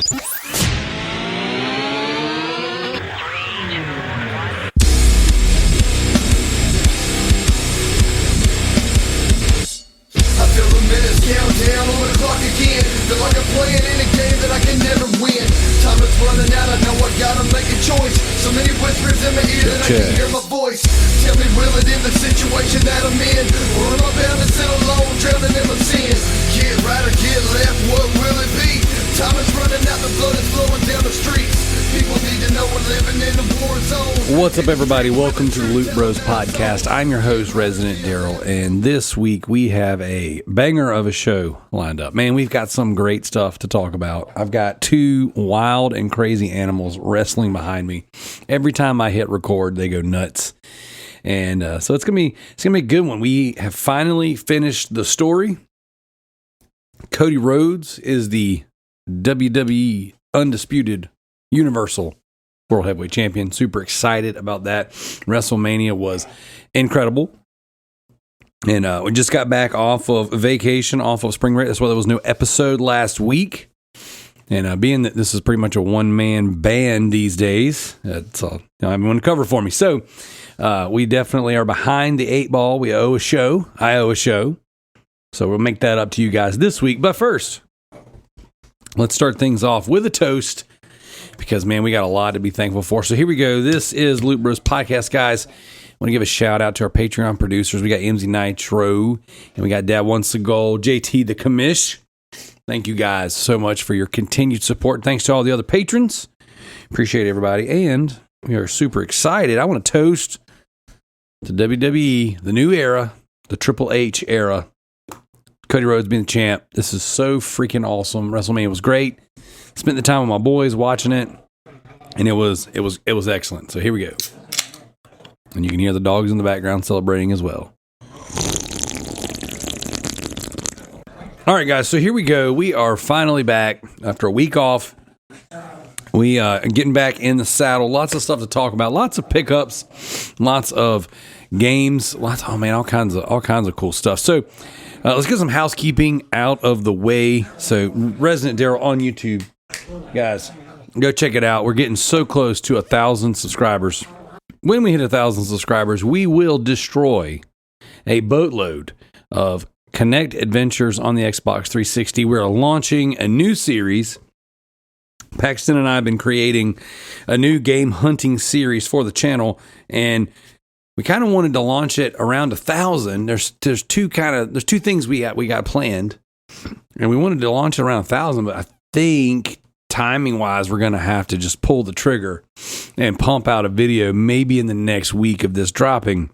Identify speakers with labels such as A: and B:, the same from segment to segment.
A: Countdown on the clock again. Feel like I'm playing in a game that I can never win. Time is running out, I know I gotta make a choice. So many whispers in my ear that I can hear my voice. Tell me, will it end the situation that I'm in? Or am I bound to sit alone, drowning in my sin? Get right or get left, what will it be? Time is running out, the blood is flowing down the streets. People need to know we're living in a war zone.
B: What's up, everybody? Welcome to the Loot Bros Podcast. I'm your host, Resident Daryl, and this week we have a banger of a show lined up. Man, we've got some great stuff to talk about. I've got two wild and crazy animals wrestling behind me. Every time I hit record, they go nuts. And so it's gonna be a good one. We have finally finished the story. Cody Rhodes is the WWE Undisputed Universal World Heavyweight Champion. Super excited about that. WrestleMania was incredible. And we just got back off of vacation, off of spring break. That's why there was no episode last week. And being that this is pretty much a one-man band these days, that's all I'm going to cover for me. So we definitely are behind the eight ball. We owe a show. I owe a show. So we'll make that up to you guys this week. But first, let's start things off with a toast. Because, man, we got a lot to be thankful for. So here we go. This is Loot Bros Podcast, guys. I want to give a shout out to our Patreon producers. We got MZ Nitro, and we got Dad Wants to Go, JT the Commish. Thank you guys so much for your continued support. Thanks to all the other patrons. Appreciate everybody. And we are super excited. I want to toast to WWE, the new era, the Triple H era. Cody Rhodes being the champ. This is so freaking awesome. WrestleMania was great. Spent the time with my boys watching it, and it was excellent. So here we go. And you can hear the dogs in the background celebrating as well. All right, guys, so here we go. We are finally back after a week off. We are getting back in the saddle. Lots of stuff to talk about. Lots of pickups. Lots of games. All kinds of cool stuff. So let's get some housekeeping out of the way. So Resident Daryl on YouTube. Guys, go check it out. We're getting so close to 1,000 subscribers. When we hit 1,000 subscribers, we will destroy a boatload of Connect Adventures on the Xbox 360. We're launching a new series. Paxton and I have been creating a new game hunting series for the channel, and we kind of wanted to launch it around 1,000. There's two things we got planned, and we wanted to launch it around 1,000, but I think timing wise, we're going to have to just pull the trigger and pump out a video maybe in the next week of this dropping,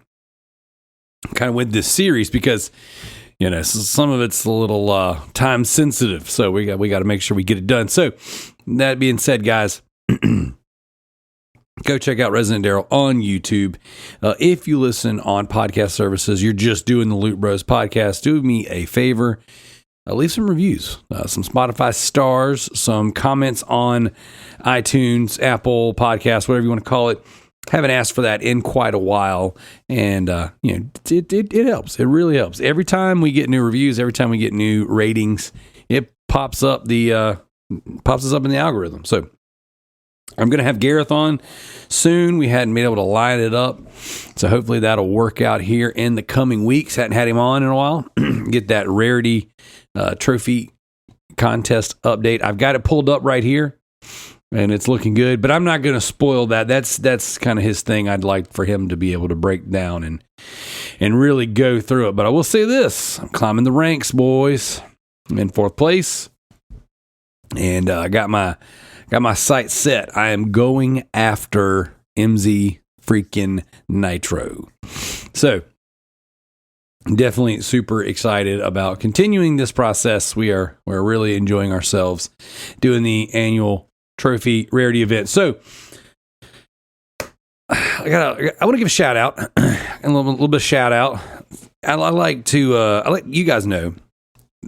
B: kind of with this series, because some of it's a little time sensitive, so we got to make sure we get it done. So that being said, guys, go check out Resident Daryl on YouTube. If you listen on podcast services, you're just doing the Loot Bros Podcast, do me a favor. Leave some reviews, some Spotify stars, some comments on iTunes, Apple Podcasts, whatever you want to call it. Haven't asked for that in quite a while, and it helps. It really helps. Every time we get new reviews, every time we get new ratings, it pops us up in the algorithm. So I'm going to have Gareth on soon. We hadn't been able to line it up, so hopefully that'll work out here in the coming weeks. Hadn't had him on in a while. Get that rarity trophy contest update. I've got it pulled up right here, and it's looking good, but I'm not going to spoil that. That's kind of his thing. I'd like for him to be able to break down and really go through it. But I will say this: I'm climbing the ranks, boys. I'm in 4th place, and I got my sights set. I am going after MZ freaking Nitro. So definitely super excited about continuing this process. We're really enjoying ourselves doing the annual trophy rarity event. So I want to give a shout out, a little bit of shout out. I like you guys know,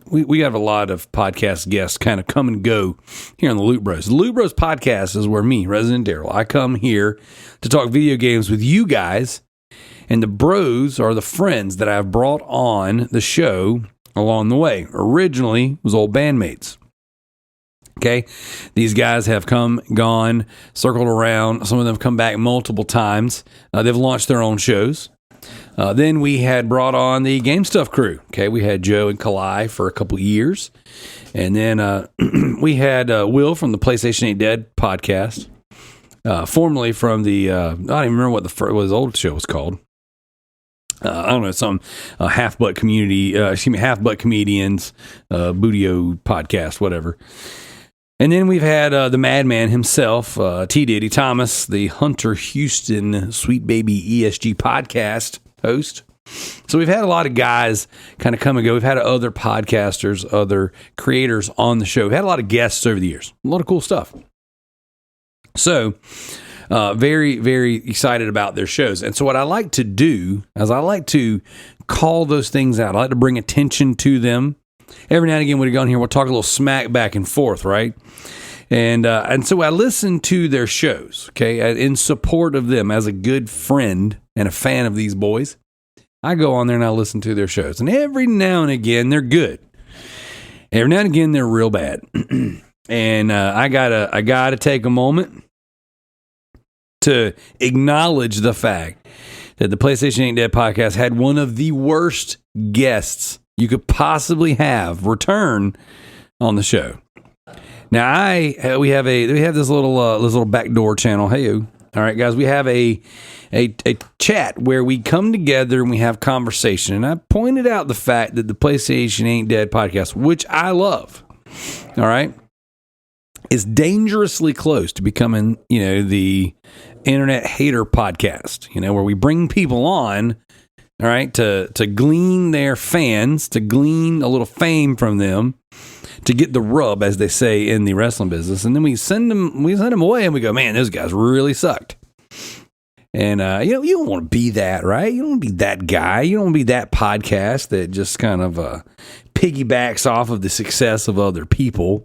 B: we have a lot of podcast guests kind of come and go here on the Loot Bros. The Loot Bros Podcast is where me, Resident Daryl, I come here to talk video games with you guys, and the bros are the friends that I've brought on the show along the way. Originally, it was old bandmates. Okay, these guys have come, gone, circled around. Some of them have come back multiple times. They've launched their own shows. Then we had brought on the Game Stuff crew. Okay, we had Joe and Kalai for a couple years. And then we had Will from the PlayStation Ain't Dead podcast, formerly from the, I don't even remember what his old show was called. I don't know, some half-butt comedians, Bootio podcast, whatever. And then we've had the madman himself, T. Diddy Thomas, the Hunter Houston Sweet Baby ESG podcast host. So we've had a lot of guys kind of come and go. We've had other podcasters, other creators on the show. We've had a lot of guests over the years. A lot of cool stuff. So very, very excited about their shows. And so what I like to do is I like to call those things out. I like to bring attention to them. Every now and again, when we go in here, we'll talk a little smack back and forth, right? And so I listen to their shows, okay, in support of them as a good friend and a fan of these boys. I go on there and I listen to their shows. And every now and again, they're good. Every now and again, they're real bad. And I gotta take a moment to acknowledge the fact that the PlayStation Ain't Dead podcast had one of the worst guests you could possibly have return on the show. Now we have this little backdoor channel. Hey, all right, guys, we have a chat where we come together and we have conversation. And I pointed out the fact that the PlayStation Ain't Dead podcast, which I love, all right, is dangerously close to becoming, the internet hater podcast, where we bring people on, all right, to glean their fans, to glean a little fame from them, to get the rub, as they say in the wrestling business, and then we send them away, and we go, man, those guys really sucked. And you don't want to be that, right? You don't want to be that guy. You don't want to be that podcast that just kind of piggybacks off of the success of other people.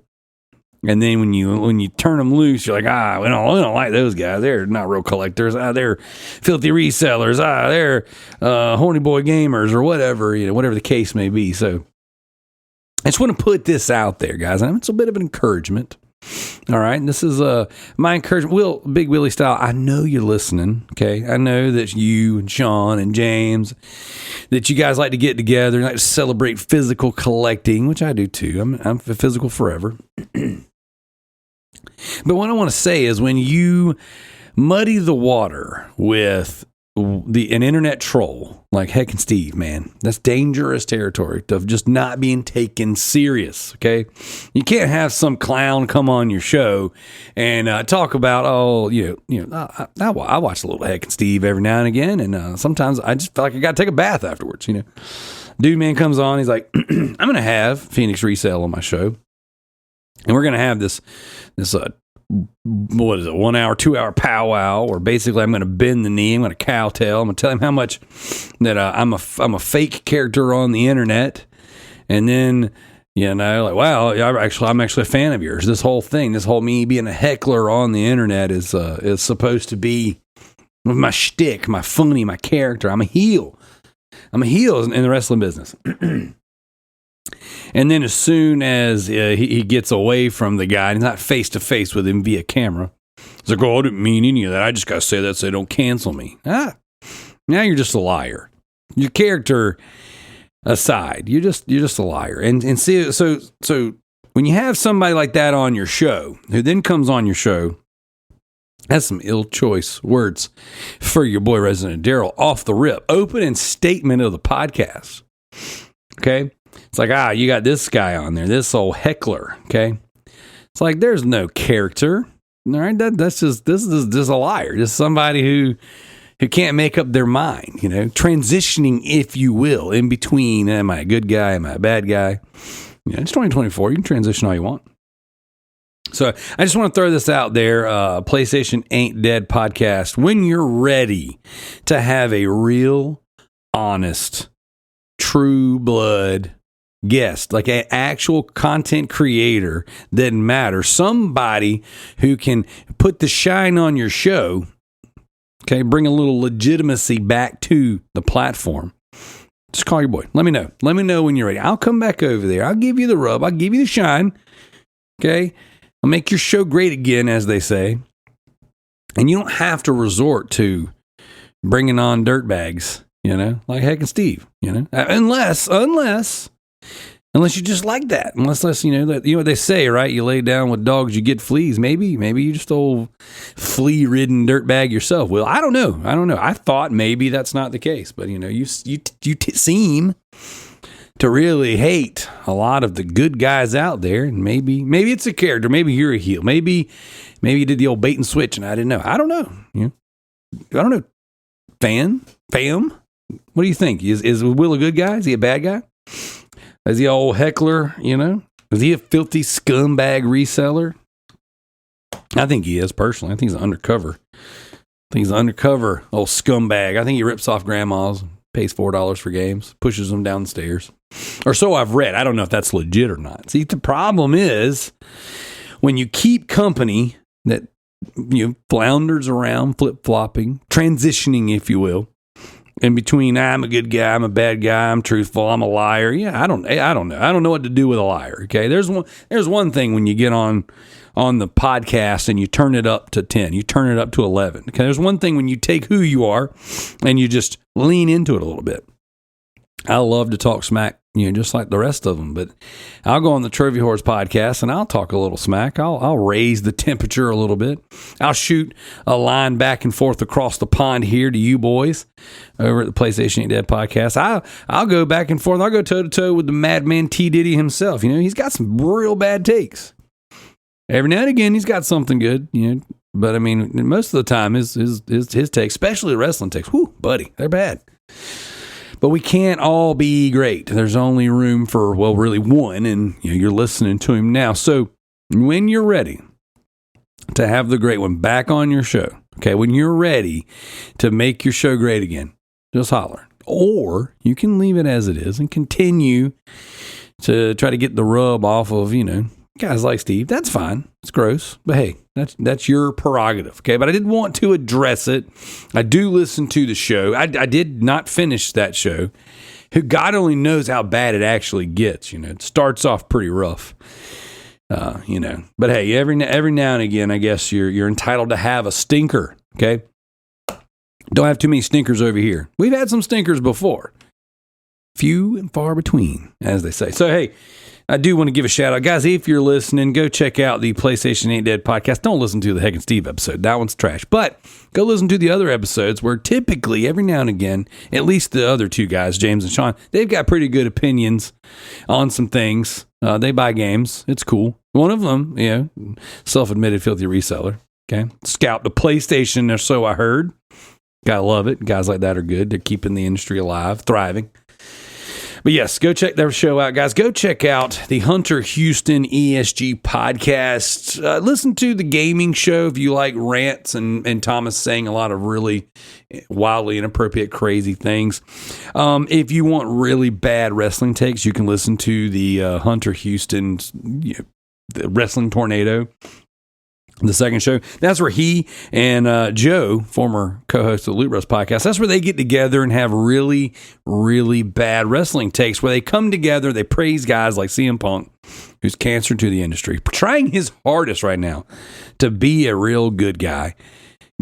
B: And then when you turn them loose, you're like, we don't like those guys. They're not real collectors. They're filthy resellers. They're horny boy gamers or whatever, whatever the case may be. So I just want to put this out there, guys. And it's a bit of an encouragement. All right. And this is my encouragement. Big Willie style. I know you're listening. Okay. I know that you and Sean and James, that you guys like to get together and like to celebrate physical collecting, which I do too. I'm physical forever. But what I want to say is when you muddy the water with an internet troll like Heck and Steve, man, that's dangerous territory of just not being taken serious. Okay, you can't have some clown come on your show and talk about I watch a little Heck and Steve every now and again, and sometimes I just feel like I got to take a bath afterwards. Dude, man comes on, he's like, I'm going to have Phoenix Resale on my show. And we're going to have this what is it, 1 hour, 2 hour powwow, where basically I'm going to bend the knee, I'm going to cowtail, I'm going to tell him how much that I'm a fake character on the internet. And then, like, wow, I'm actually a fan of yours. This whole me being a heckler on the internet is supposed to be my shtick, my funny, my character. I'm a heel in the wrestling business. And then as soon as he gets away from the guy, and he's not face to face with him via camera, he's like, I didn't mean any of that. I just got to say that so they don't cancel me. Now you're just a liar. Your character aside, you're just a liar. And see, so when you have somebody like that on your show, who then comes on your show, that's some ill choice words for your boy Resident Daryl off the rip. Opening statement of the podcast. Okay. It's like, you got this guy on there, this old heckler, okay? It's like, there's no character, all right? This is just a liar, just somebody who can't make up their mind, transitioning, if you will, in between, am I a good guy, am I a bad guy? It's 2024, you can transition all you want. So I just want to throw this out there, PlayStation Ain't Dead podcast, when you're ready to have a real, honest, true blood guest, like an actual content creator that matters, somebody who can put the shine on your show, okay, bring a little legitimacy back to the platform. Just call your boy. Let me know when you're ready. I'll come back over there. I'll give you the rub. I'll give you the shine. Okay. I'll make your show great again, as they say. And you don't have to resort to bringing on dirtbags, like Heck and Steve, unless you just like that. Unless that, what they say, right? You lay down with dogs, you get fleas. Maybe you just old flea-ridden dirtbag yourself. Well, I don't know. I thought maybe that's not the case, but you seem to really hate a lot of the good guys out there, and maybe it's a character. Maybe you're a heel. Maybe you did the old bait and switch, and I didn't know. I don't know. I don't know. Fam, what do you think? Is Will a good guy? Is he a bad guy? Is he an old heckler? Is he a filthy scumbag reseller? I think he is, personally. I think he's an undercover. Old scumbag. I think he rips off grandmas, pays $4 for games, pushes them down the stairs. Or so I've read. I don't know if that's legit or not. See, the problem is when you keep company that flounders around, flip-flopping, transitioning, if you will, in between, I'm a good guy, I'm a bad guy, I'm truthful, I'm a liar. Yeah, I don't know. I don't know what to do with a liar. Okay, there's one thing when you get on the podcast and you turn it up to 10, you turn it up to 11. Okay, there's one thing when you take who you are and you just lean into it a little bit. I love to talk smack, just like the rest of them. But I'll go on the Trophy Horse podcast and I'll talk a little smack. I'll raise the temperature a little bit. I'll shoot a line back and forth across the pond here to you boys over at the PlayStation Ain't Dead podcast. I'll go back and forth. I'll go toe to toe with the madman T. Diddy himself. He's got some real bad takes. Every now and again, he's got something good. But I mean, most of the time, his takes, especially wrestling takes, whoo, buddy, they're bad. But we can't all be great. There's only room for, really one, and you're listening to him now. So when you're ready to have the great one back on your show, okay, when you're ready to make your show great again, just holler. Or you can leave it as it is and continue to try to get the rub off of, guys like Steve. That's fine. It's gross. But hey, that's your prerogative. Okay. But I did want to address it. I do listen to the show. I did not finish that show. God only knows how bad it actually gets. It starts off pretty rough. But hey, every now and again, I guess you're entitled to have a stinker. Okay. Don't have too many stinkers over here. We've had some stinkers before. Few and far between, as they say. So, hey, I do want to give a shout out. Guys, if you're listening, go check out the PlayStation Ain't Dead podcast. Don't listen to the Heck and Steve episode. That one's trash. But go listen to the other episodes where typically, every now and again, at least the other two guys, James and Sean, they've got pretty good opinions on some things. They buy games. It's cool. One of them, self-admitted filthy reseller. Okay. Scout the PlayStation, or so I heard. Gotta love it. Guys like that are good. They're keeping the industry alive, thriving. But yes, go check their show out, guys. Go check out the Hunter Houston ESG podcast. Listen to the gaming show if you like rants and Thomas saying a lot of really wildly inappropriate, crazy things. If you want really bad wrestling takes, you can listen to the Hunter Houston the Wrestling Tornado. The second show, that's where he and Joe, former co-host of the Loot Bros podcast, that's where they get together and have really, really bad wrestling takes where they come together, they praise guys like CM Punk, who's cancer to the industry, trying his hardest right now to be a real good guy,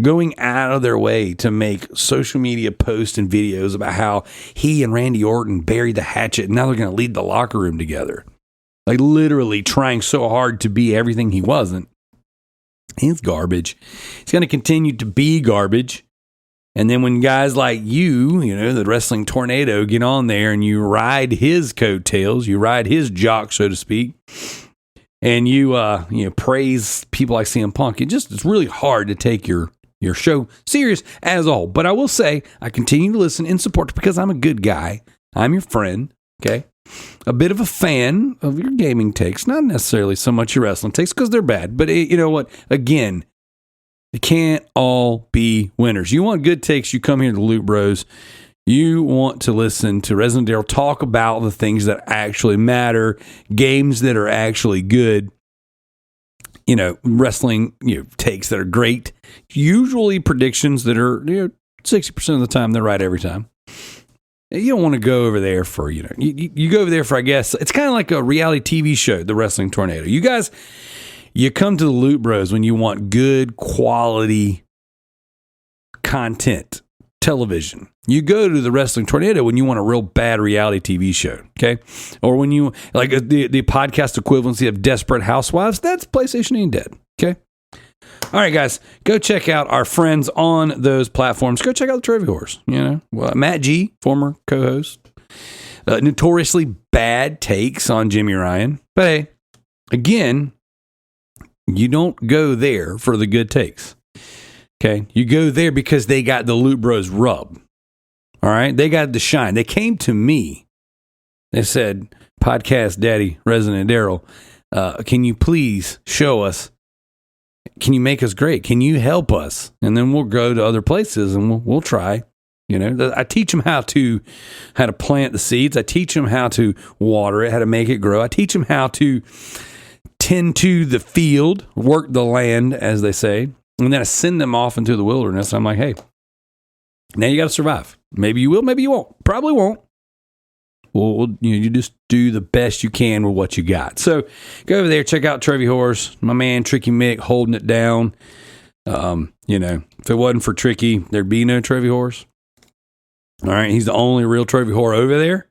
B: going out of their way to make social media posts and videos about how he and Randy Orton buried the hatchet and now they're going to lead the locker room together. Like literally trying so hard to be everything he wasn't. He's garbage. He's going to continue to be garbage. And then when guys like you, the Wrestling Tornado, get on there and you ride his coattails, you ride his jock, so to speak, and you praise people like CM Punk, it's really hard to take your show serious as a whole. But I will say, I continue to listen and support because I'm a good guy. I'm your friend. Okay. A bit of a fan of your gaming takes, not necessarily so much your wrestling takes because they're bad. But you know what? Again, they can't all be winners. You want good takes, you come here to Loot Bros. You want to listen to Resident Daryl talk about the things that actually matter, games that are actually good, wrestling takes that are great, usually predictions that are 60% of the time they're right every time. You don't want to go over there for, you go over there for, I guess, it's kind of like a reality TV show, The Wrestling Tornado. You guys, You come to the Loot Bros when you want good quality content, television. You go to the Wrestling Tornado when you want a real bad reality TV show, okay? Or when you, like the podcast equivalency of Desperate Housewives, that's PlayStation Ain't Dead, okay? All right, guys, go check out our friends on those platforms. Go check out the Trivia Horse, Matt G, former co-host. Notoriously bad takes on Jimmy Ryan. But hey, again, you don't go there for the good takes. Okay? You go there because they got the Loot Bros rub. All right? They got the shine. They came to me. They said, Podcast Daddy, Resident Daryl, can you please show us? Can you make us great? Can you help us? And then we'll go to other places and we'll try. I teach them how to plant the seeds. I teach them how to water it, how to make it grow. I teach them how to tend to the field, work the land, as they say. And then I send them off into the wilderness. I'm like, hey, now you got to survive. Maybe you will, maybe you won't. Probably won't. Well, you just do the best you can with what you got. So go over there, check out Trivia Horse. My man Tricky Mick holding it down. If it wasn't for Tricky, there'd be no Trivia Horse. All right, he's the only real Trivia Horse over there.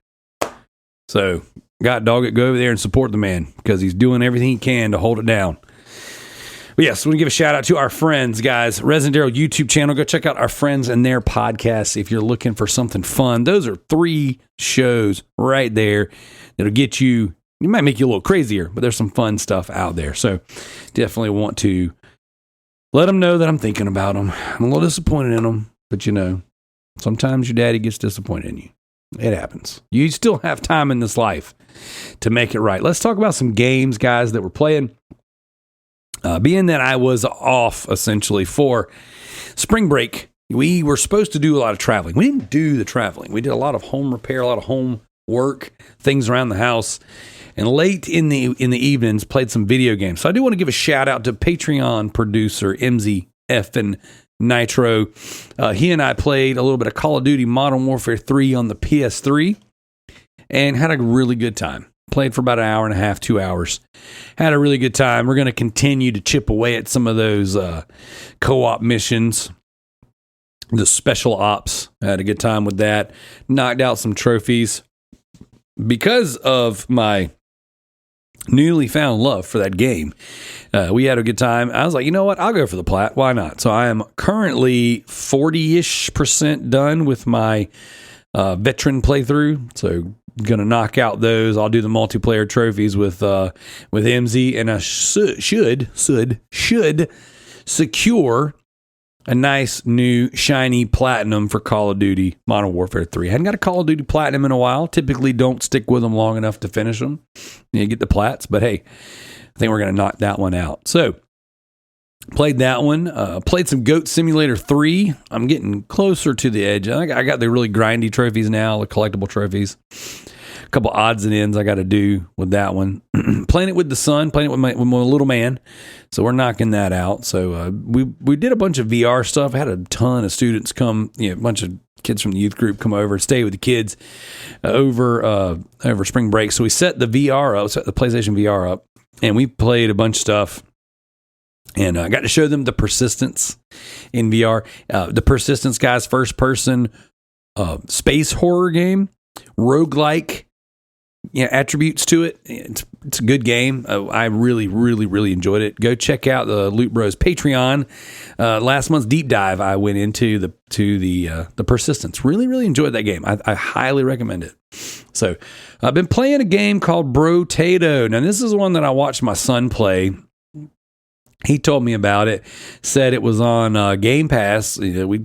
B: So, God dog it, go over there and support the man because he's doing everything he can to hold it down. But yes, we want to give a shout out to our friends, guys. Resident Daryl YouTube channel. Go check out our friends and their podcasts if you're looking for something fun. Those are 3 shows right there that'll get you. It might make you a little crazier, but there's some fun stuff out there. So, definitely want to let them know that I'm thinking about them. I'm a little disappointed in them, but sometimes your daddy gets disappointed in you. It happens. You still have time in this life to make it right. Let's talk about some games, guys, that we're playing. Being that I was off, essentially, for spring break, we were supposed to do a lot of traveling. We didn't do the traveling. We did a lot of home repair, a lot of home work, things around the house. And late in the evenings, played some video games. So I do want to give a shout out to Patreon producer MZ Effin Nitro. He and I played a little bit of Call of Duty Modern Warfare 3 on the PS3 and had a really good time. Played for about an hour and a half, 2 hours. Had a really good time. We're going to continue to chip away at some of those co-op missions, the special ops. Had a good time with that. Knocked out some trophies. Because of my newly found love for that game, we had a good time. I was like, you know what? I'll go for the plat. Why not? So I am currently 40-ish% done with my veteran playthrough. So gonna knock out those. I'll do the multiplayer trophies with MZ, and I should secure a nice new shiny platinum for Call of Duty Modern Warfare 3. I hadn't got a Call of Duty platinum in a while. Typically don't stick with them long enough to finish them. You get the plats, but hey, I think we're going to knock that one out. So, played that one. Played some Goat Simulator 3. I'm getting closer to the edge. I got the really grindy trophies now, the collectible trophies. A couple odds and ends I got to do with that one. Playing it with the son, playing it with my little man. So we're knocking that out. So we did a bunch of VR stuff. I had a ton of students come, a bunch of kids from the youth group come over and stay with the kids over spring break. So we set the VR up, set the PlayStation VR up, and we played a bunch of stuff. And I got to show them the Persistence in VR. The Persistence, guys, first person space horror game, roguelike attributes to it. It's a good game. I really, really, really enjoyed it. Go check out the Loot Bros Patreon. Last month's deep dive, I went into the Persistence. Really, really enjoyed that game. I highly recommend it. So I've been playing a game called Brotato. Now this is one that I watched my son play. He told me about it. Said it was on Game Pass. We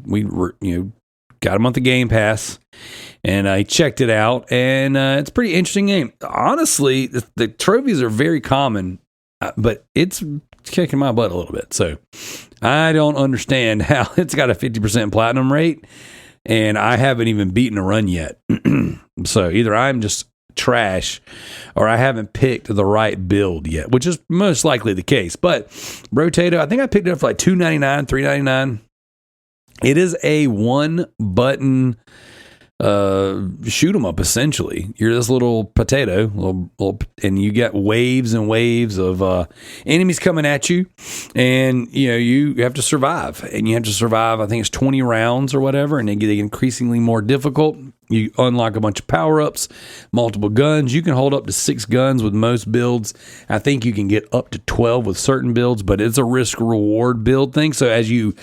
B: got a month of Game Pass. And I checked it out, and it's a pretty interesting game. Honestly, the trophies are very common, but it's kicking my butt a little bit. So I don't understand how it's got a 50% platinum rate, and I haven't even beaten a run yet. So either I'm just trash, or I haven't picked the right build yet, which is most likely the case. But Brotato, I think I picked it up for like $2.99, $3.99. It is a one-button shoot 'em up. Essentially, you're this little potato, and you get waves and waves of enemies coming at you, and you have to survive. And you have to survive. I think it's 20 rounds or whatever, and they get increasingly more difficult. You unlock a bunch of power-ups, multiple guns. You can hold up to 6 guns with most builds. I think you can get up to 12 with certain builds, but it's a risk-reward build thing. So as you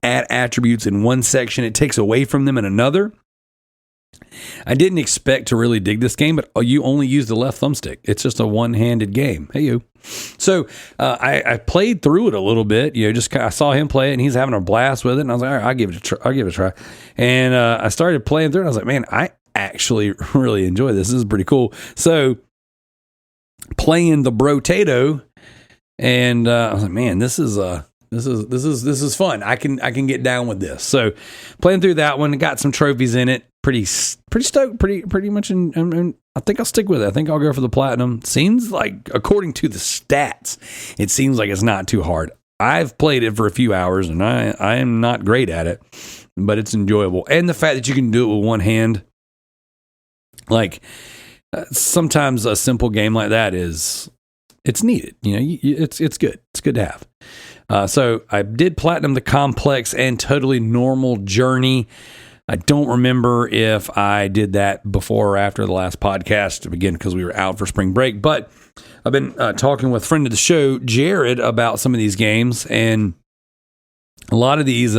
B: add attributes in one section, it takes away from them in another. I didn't expect to really dig this game, but you only use the left thumbstick. It's just a one-handed game. Hey, you. So I played through it a little bit. I saw him play it, and he's having a blast with it. And I was like, all right, I'll give it a try. And I started playing through it. And I was like, man, I actually really enjoy this. This is pretty cool. So playing the Brotato, and I was like, man, this is fun. I can get down with this. So playing through that one, got some trophies in it. Pretty stoked. Pretty much. I think I'll stick with it. I think I'll go for the platinum. Seems like, according to the stats, it seems like it's not too hard. I've played it for a few hours, and I am not great at it, but it's enjoyable. And the fact that you can do it with one hand, like sometimes a simple game like that it's needed. It's good. It's good to have. So I did platinum the complex and totally normal journey. I don't remember if I did that before or after the last podcast, again, because we were out for spring break. But I've been talking with a friend of the show, Jared, about some of these games. And a lot of these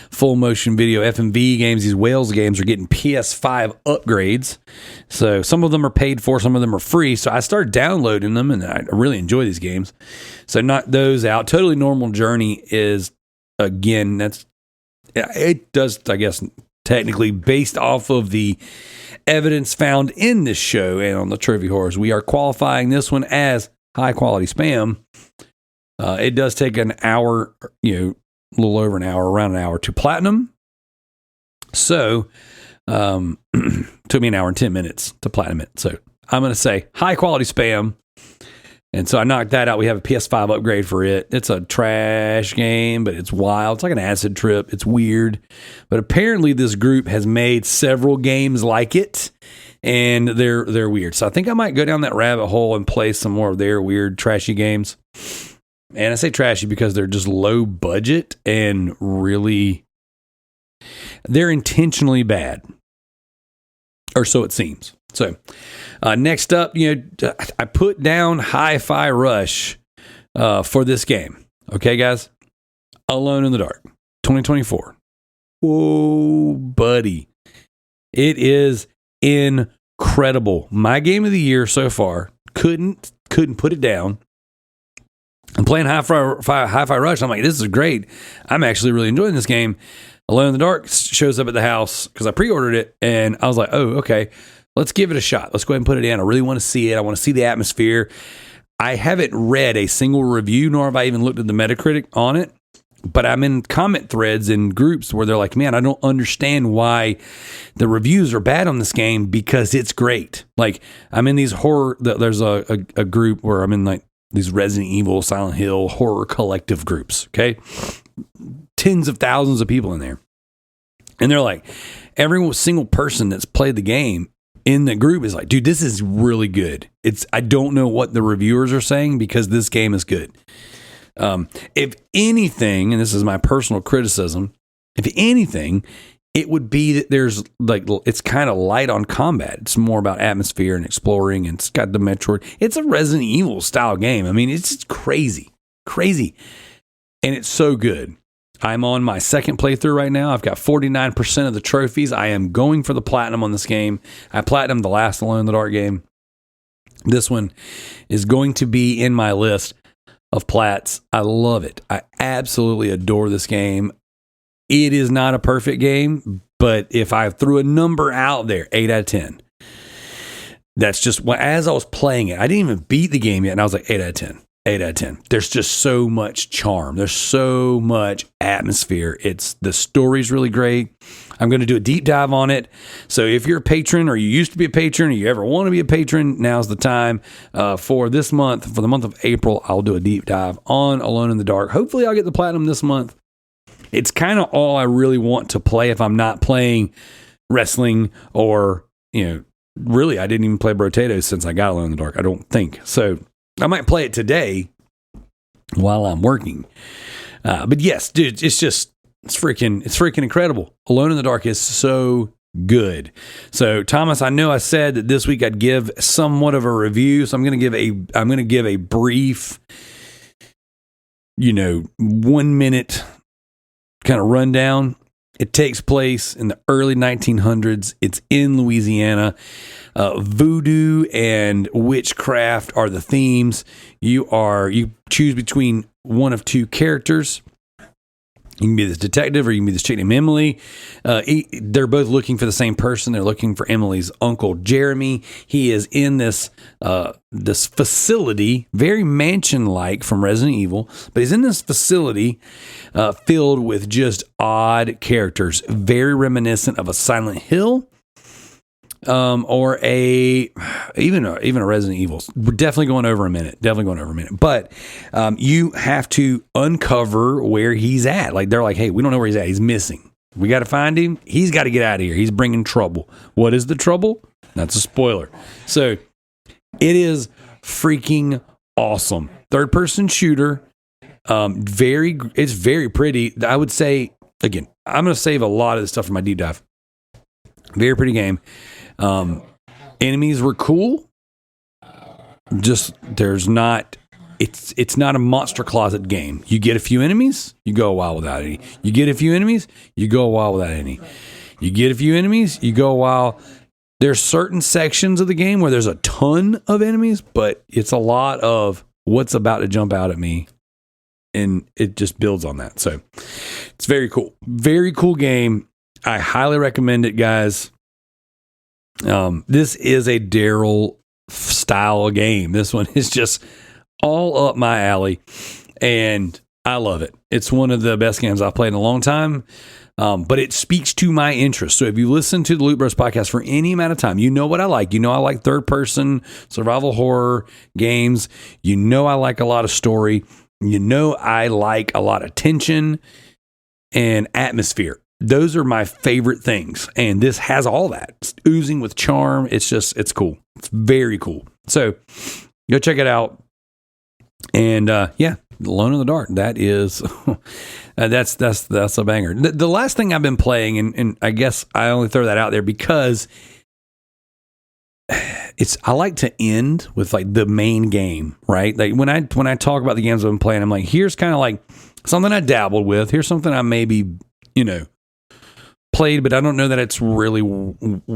B: full motion video FMV games, these Whales games, are getting PS5 upgrades. So some of them are paid for, some of them are free. So I started downloading them, and I really enjoy these games. So knock those out. Totally Normal Journey is, again, it does, I guess, technically based off of the evidence found in this show and on the Trophy Horrors. We are qualifying this one as high quality spam. It does take an hour, a little over an hour, around an hour to platinum. So, took me an hour and 10 minutes to platinum it. So I'm going to say high quality spam. And so I knocked that out. We have a PS5 upgrade for it. It's a trash game, but it's wild. It's like an acid trip. It's weird. But apparently this group has made several games like it, and they're weird. So I think I might go down that rabbit hole and play some more of their weird, trashy games. And I say trashy because they're just low budget and really, they're intentionally bad. Or so it seems. So next up, I put down Hi-Fi Rush for this game. Okay, guys? Alone in the Dark, 2024. Whoa, buddy. It is incredible. My game of the year so far. Couldn't put it down. I'm playing Hi-Fi Rush. I'm like, this is great. I'm actually really enjoying this game. Alone in the Dark shows up at the house because I pre-ordered it, and I was like, oh, okay. Let's give it a shot. Let's go ahead and put it in. I really want to see it. I want to see the atmosphere. I haven't read a single review, nor have I even looked at the Metacritic on it. But I'm in comment threads and groups where they're like, man, I don't understand why the reviews are bad on this game because it's great. Like, I'm in these horror, there's a group where I'm in like these Resident Evil, Silent Hill, horror collective groups, okay? Tens of thousands of people in there. And they're like, every single person that's played the game in the group is like, dude, this is really good. I don't know what the reviewers are saying because this game is good. If anything, and this is my personal criticism, if anything, it would be that there's like, it's kind of light on combat. It's more about atmosphere and exploring, and it's got the Metroid. It's a Resident Evil style game. I mean, it's just crazy. And it's so good. I'm on my second playthrough right now. I've got 49% of the trophies. I am going for the platinum on this game. I platinumed the last Alone in the Dark game. This one is going to be in my list of plats. I love it. I absolutely adore this game. It is not a perfect game, but if I threw a number out there, 8 out of 10. That's just, as I was playing it, I didn't even beat the game yet, and I was like, 8 out of 10. 8 out of 10. There's just so much charm. There's so much atmosphere. The story's really great. I'm going to do a deep dive on it. So if you're a patron, or you used to be a patron, or you ever want to be a patron, now's the time. For this month, for the month of April, I'll do a deep dive on Alone in the Dark. Hopefully I'll get the platinum this month. It's kind of all I really want to play if I'm not playing wrestling or, really, I didn't even play Brotato since I got Alone in the Dark, I don't think. So I might play it today while I'm working. But yes, dude, it's freaking incredible. Alone in the Dark is so good. So Thomas, I know I said that this week I'd give somewhat of a review, so I'm going to give a brief, 1 minute kind of rundown. It takes place in the early 1900s. It's in Louisiana. Voodoo and witchcraft are the themes. You choose between one of two characters. You can be this detective or you can be this chick named Emily. They're both looking for the same person. They're looking for Emily's uncle, Jeremy. He is in this facility, very mansion-like from Resident Evil, but he's in this facility filled with just odd characters, very reminiscent of a Silent Hill or even a Resident Evil. We're definitely going over a minute. But you have to uncover where he's at. Like, they're like, hey, we don't know where he's at. He's missing. We got to find him. He's got to get out of here. He's bringing trouble. What is the trouble? That's a spoiler. So it is freaking awesome. Third person shooter. It's very pretty. I would say, again, I'm going to save a lot of this stuff for my deep dive. Very pretty game. Enemies were cool. Just it's not a monster closet game. You get a few enemies, you go a while without any. You get a few enemies, you go a while without any. You get a few enemies, you go a while. There's certain sections of the game where there's a ton of enemies, but it's a lot of what's about to jump out at me. And it just builds on that. So it's very cool. Very cool game. I highly recommend it, guys. This is a Daryl style game. This one is just all up my alley, and I love it. It's one of the best games I've played in a long time, but it speaks to my interest. So if you listen to the Loot Bros podcast for any amount of time, you know what I like. You know I like third-person survival horror games. You know I like a lot of story. You know I like a lot of tension and atmosphere. Those are my favorite things. And this has all that. It's oozing with charm. It's cool. It's very cool. So go check it out. And Alone in the Dark. That is, that's a banger. The last thing I've been playing, and I guess I only throw that out there because I like to end with like the main game, right? Like when I talk about the games I've been playing, I'm like, here's kind of like something I dabbled with. Here's something I maybe, played, but I don't know that it's really okay.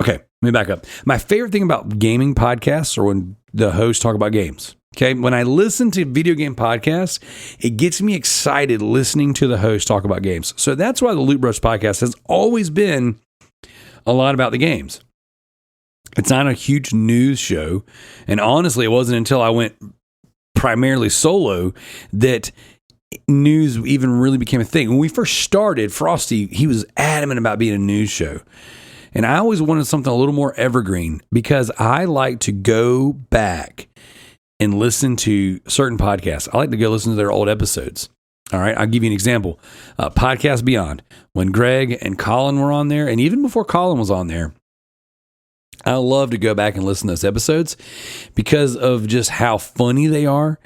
B: Let me back up. My favorite thing about gaming podcasts are when the hosts talk about games. Okay, when I listen to video game podcasts, it gets me excited listening to the host talk about games. So that's why the Loot Bros podcast has always been a lot about the games. It's not a huge news show, and honestly, it wasn't until I went primarily solo that news even really became a thing. When we first started, Frosty, he was adamant about being a news show. And I always wanted something a little more evergreen because I like to go back and listen to certain podcasts. I like to go listen to their old episodes. All right, I'll give you an example. Podcast Beyond. When Greg and Colin were on there, and even before Colin was on there, I love to go back and listen to those episodes because of just how funny they are.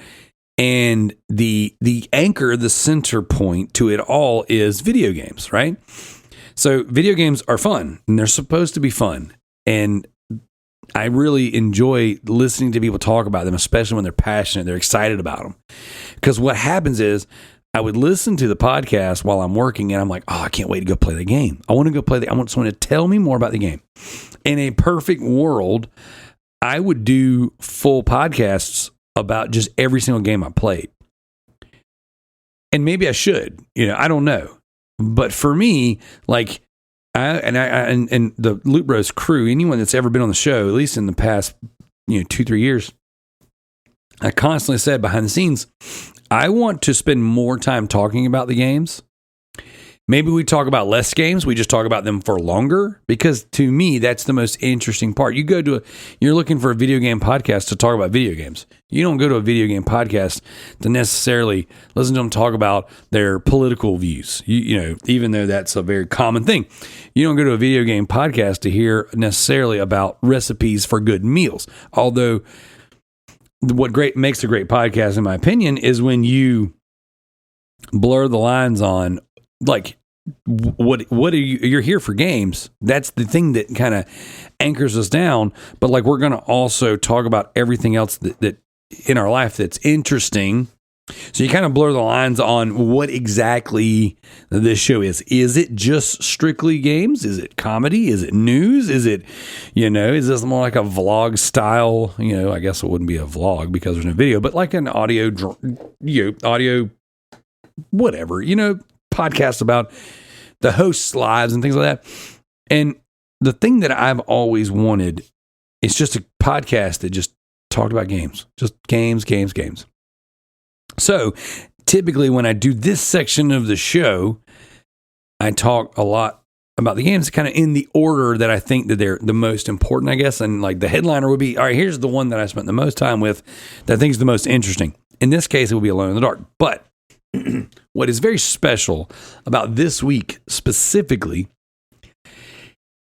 B: And the anchor, the center point to it all is video games, right? So video games are fun, and they're supposed to be fun. And I really enjoy listening to people talk about them, especially when they're passionate, they're excited about them. Because what happens is I would listen to the podcast while I'm working, and I'm like, oh, I can't wait to go play the game. I want to go play I want someone to tell me more about the game. In a perfect world, I would do full podcasts about just every single game I played. And maybe I should, I don't know. But for me, like, and the Loot Bros crew, anyone that's ever been on the show, at least in the past, 2-3 years, I constantly said behind the scenes, I want to spend more time talking about the games Maybe we talk about less games. We just talk about them for longer, because to me, that's the most interesting part. You're looking for a video game podcast to talk about video games. You don't go to a video game podcast to necessarily listen to them talk about their political views. You know, even though that's a very common thing, you don't go to a video game podcast to hear necessarily about recipes for good meals. Although what makes a great podcast, in my opinion, is when you blur the lines on, like, what are you're here for games. That's the thing that kind of anchors us down. But like, we're going to also talk about everything else that in our life that's interesting. So you kind of blur the lines on what exactly this show is. Is it just strictly games? Is it comedy? Is it news? Is it, is this more like a vlog style? I guess it wouldn't be a vlog because there's no video, but like an audio, whatever, podcast about the hosts' lives and things like that. And the thing that I've always wanted is just a podcast that just talked about games, just games. So typically when I do this section of the show, I talk a lot about the games kind of in the order that I think that they're the most important, I guess. And like the headliner would be, all right, here's the one that I spent the most time with that I think is the most interesting. In this case, it will be Alone in the Dark. But what is very special about this week specifically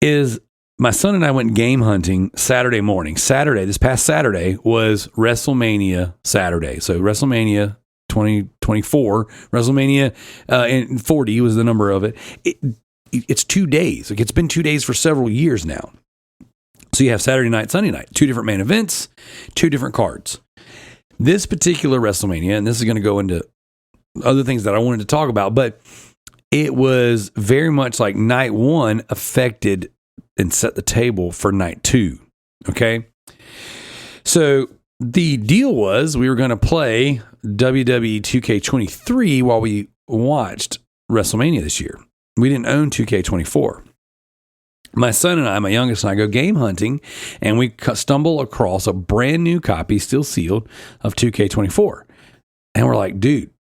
B: is my son and I went game hunting Saturday morning. This past Saturday was WrestleMania Saturday. So WrestleMania 2024, WrestleMania and 40 was the number of it. It's 2 days. Like, it's been 2 days for several years now. So you have Saturday night, Sunday night, 2 different main events, 2 different cards. This particular WrestleMania, and this is going to go into other things that I wanted to talk about, but it was very much like night 1 affected and set the table for night 2. Okay. So the deal was we were going to play WWE 2K23 while we watched WrestleMania this year. We didn't own 2K24. My son and I, my youngest and I, go game hunting, and we stumble across a brand new copy, still sealed, of 2K24. And we're like, dude,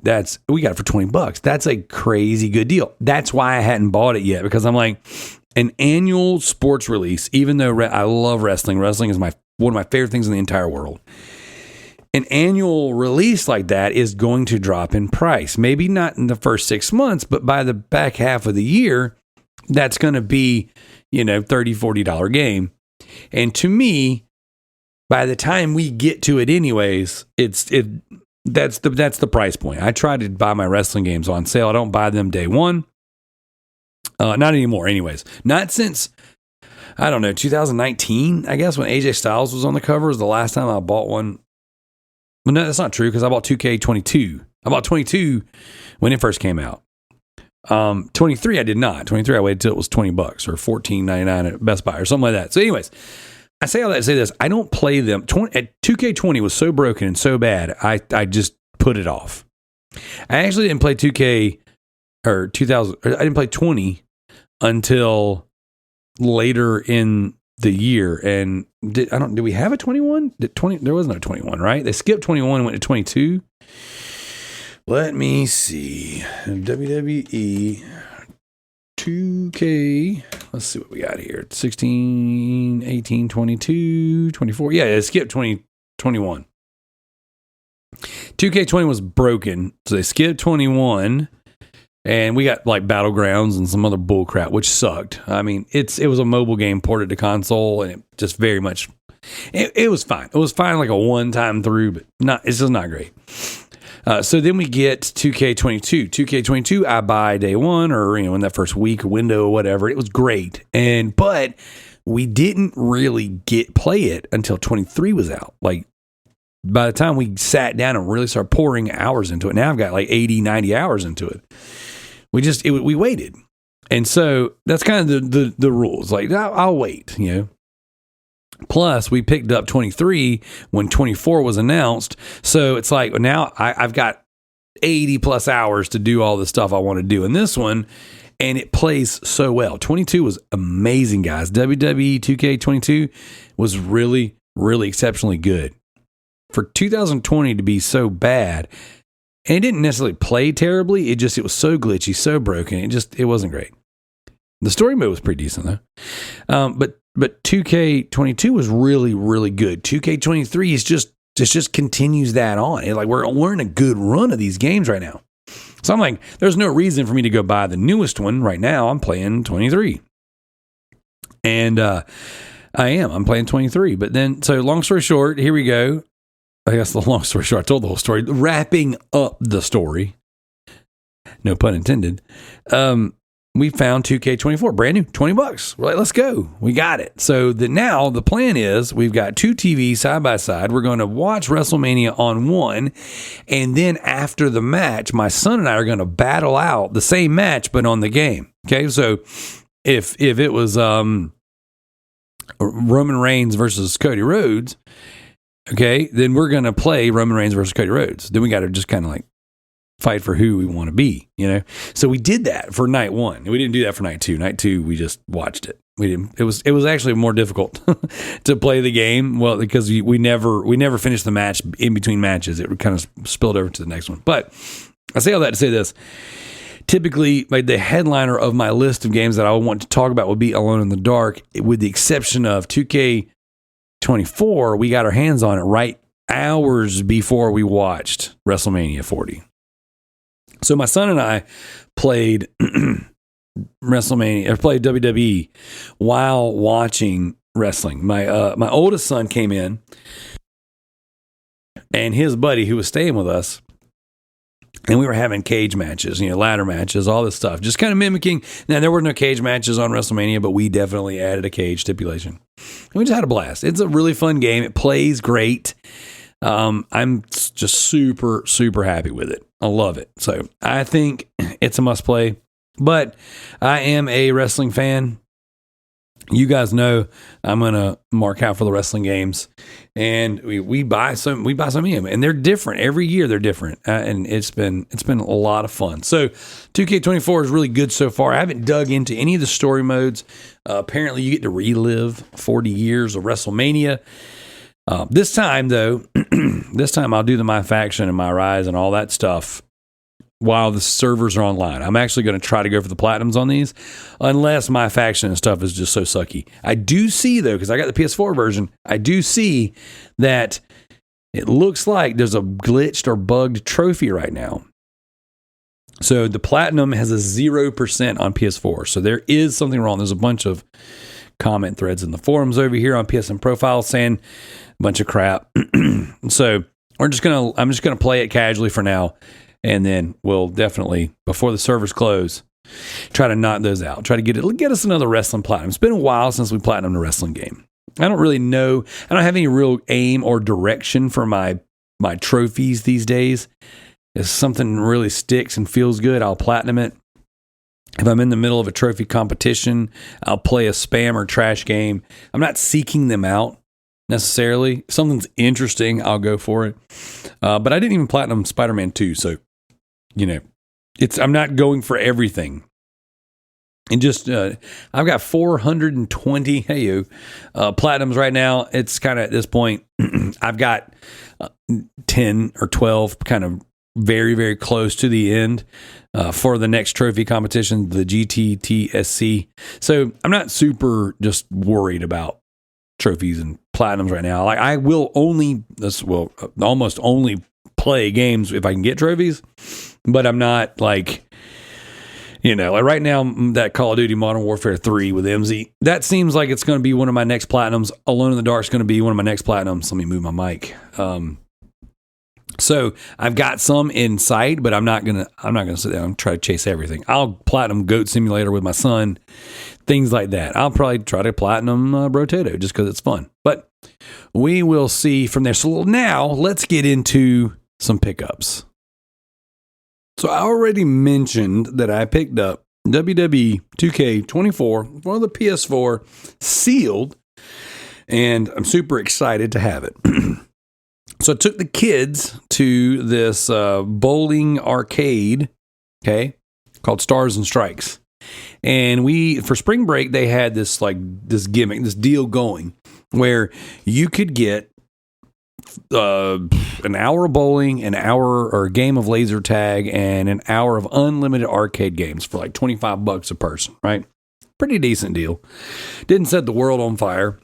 B: we got it for $20. That's a crazy good deal. That's why I hadn't bought it yet, because I'm like, an annual sports release, even though I love wrestling. Wrestling is one of my favorite things in the entire world. An annual release like that is going to drop in price. Maybe not in the first 6 months, but by the back half of the year, that's going to be, $30, $40 game. And to me, by the time we get to it anyways, that's the price point. I try to buy my wrestling games on sale. I don't buy them day one. Not anymore anyways. Not since, I don't know, 2019, I guess, when AJ Styles was on the cover is the last time I bought one. But no, that's not true, because I bought 2K22. I bought 22 when it first came out. 23 I did not. 23 I waited till it was $20 or $14.99 at Best Buy or something like that. So anyways, I say all that to say this. I don't play them. 2K20 was so broken and so bad, I just put it off. I actually didn't play 2K or 2000. I didn't play 20 until later in the year. And did we have a 21? There was no 21, right? They skipped 21 and went to 22. Let me see. WWE 2K. Let's see what we got here. 16, 18, 22, 24. Yeah, it skipped 21. 2K20 was broken, so they skipped 21, and we got like Battlegrounds and some other bull crap, which sucked. I mean, it was a mobile game ported to console, and it just very much, it was fine. It was fine, like a one-time through, but it's just not great. So then we get 2K22. 2K22 I buy day one, or in that first week window or whatever. It was great, but we didn't really play it until 23 was out. Like, by the time we sat down and really started pouring hours into it, now I've got like 80, 90 hours into it. We waited. And so that's kind of the rules. Like, I'll wait, Plus, we picked up 23 when 24 was announced. So it's like, now I've got 80 plus hours to do all the stuff I want to do in this one. And it plays so well. 22 was amazing, guys. WWE 2K22 was really, really exceptionally good. For 2020 to be so bad, And it didn't necessarily play terribly. It was so glitchy, so broken. It wasn't great. The story mode was pretty decent though. But 2K22 was really, really good. 2K23 is just continues that on. We're in a good run of these games right now. So I'm like, there's no reason for me to go buy the newest one right now. I'm playing 23. And I'm playing 23. But then, so long story short, here we go. I guess the long story short, I told the whole story. Wrapping up the story, no pun intended, we found 2K24, brand new, $20. We're like, let's go. We got it. So now the plan is we've got two TVs side by side. We're going to watch WrestleMania on one. And then after the match, my son and I are going to battle out the same match, but on the game. Okay. So if it was Roman Reigns versus Cody Rhodes, okay, then we're going to play Roman Reigns versus Cody Rhodes. Then we got to just kind of like fight for who we want to be, you know? So we did that for night one. We didn't do that for night two. Night two, we just watched it. We didn't, it was actually more difficult to play the game. Well, because we never finished the match in between matches. It kind of spilled over to the next one. But I say all that to say this. Typically, like the headliner of my list of games that I want to talk about would be Alone in the Dark, with the exception of 2K24. We got our hands on it right hours before we watched WrestleMania 40. So my son and I played WWE while watching wrestling. My oldest son came in, and his buddy who was staying with us, and we were having cage matches, ladder matches, all this stuff, just kind of mimicking. Now, there were no cage matches on WrestleMania, but we definitely added a cage stipulation. And we just had a blast. It's a really fun game. It plays great. I'm just super, super happy with it. I love it. So I think it's a must play, but I am a wrestling fan. You guys know I'm going to mark out for the wrestling games, and we buy some of them, and they're different every year. They're different. And it's been a lot of fun. So 2K24 is really good so far. I haven't dug into any of the story modes. Apparently you get to relive 40 years of WrestleMania. This time though, I'll do the My Faction and My Rise and all that stuff while the servers are online. I'm actually going to try to go for the platinums on these, unless My Faction and stuff is just so sucky. I do see though, because I got the PS4 version, I do see that it looks like there's a glitched or bugged trophy right now. So the platinum has a 0% on PS4. So there is something wrong. There's a bunch of comment threads in the forums over here on PSN Profile saying a bunch of crap. So I'm just gonna play it casually for now, and then we'll definitely, before the servers close, try to knock those out. Try to get us another wrestling platinum. It's been a while since we platinumed a wrestling game. I don't really know. I don't have any real aim or direction for my trophies these days. If something really sticks and feels good, I'll platinum it. If I'm in the middle of a trophy competition, I'll play a spam or trash game. I'm not seeking them out necessarily. If something's interesting, I'll go for it. But I didn't even platinum Spider-Man 2, so I'm not going for everything. And just I've got 420 platinums right now. It's kind of at this point I've got 10 or 12 kind of very, very close to the end for the next trophy competition, the GTTSC. So I'm not super just worried about trophies and platinums right now. Like I will almost only play games if I can get trophies, but I'm not like right now, that Call of Duty Modern Warfare 3 with MZ, that seems like it's going to be one of my next platinums. Alone in the Dark is going to be one of my next platinums. Let me move my mic. So I've got some in sight, but I'm not gonna sit down and try to chase everything. I'll platinum Goat Simulator with my son, things like that. I'll probably try to platinum Brotato just because it's fun. But we will see from there. So now let's get into some pickups. So I already mentioned that I picked up WWE 2K24 for the PS4 sealed, and I'm super excited to have it. So I took the kids to this bowling arcade, called Stars and Strikes. And for spring break, they had this gimmick, this deal going where you could get an hour of bowling, an hour or a game of laser tag, and an hour of unlimited arcade games for like $25 a person, right? Pretty decent deal. Didn't set the world on fire.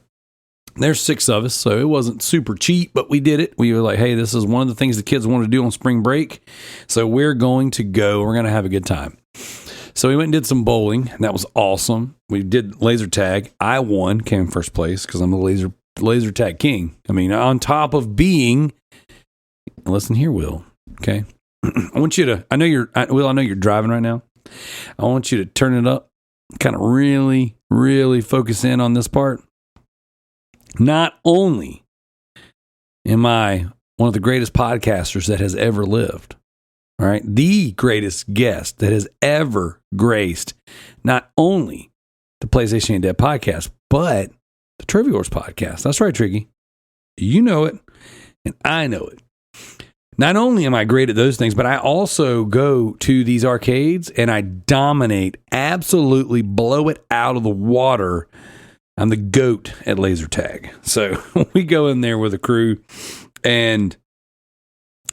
B: There's 6 of us, so it wasn't super cheap, but we did it. We were like, hey, this is one of the things the kids wanted to do on spring break, so we're going to go. We're going to have a good time. So we went and did some bowling, and that was awesome. We did laser tag. I won, came in first place because I'm the laser tag king. I mean, on top of being, listen here, Will, okay? I want you to, Will, I know you're driving right now. I want you to turn it up, kind of really, really focus in on this part. Not only am I one of the greatest podcasters that has ever lived, all right, the greatest guest that has ever graced not only the PlayStation Ain't Dead podcast, but the Trivia Wars podcast. That's right, Tricky. You know it, and I know it. Not only am I great at those things, but I also go to these arcades and I dominate, absolutely blow it out of the water. I'm the GOAT at laser tag. So we go in there with a crew, and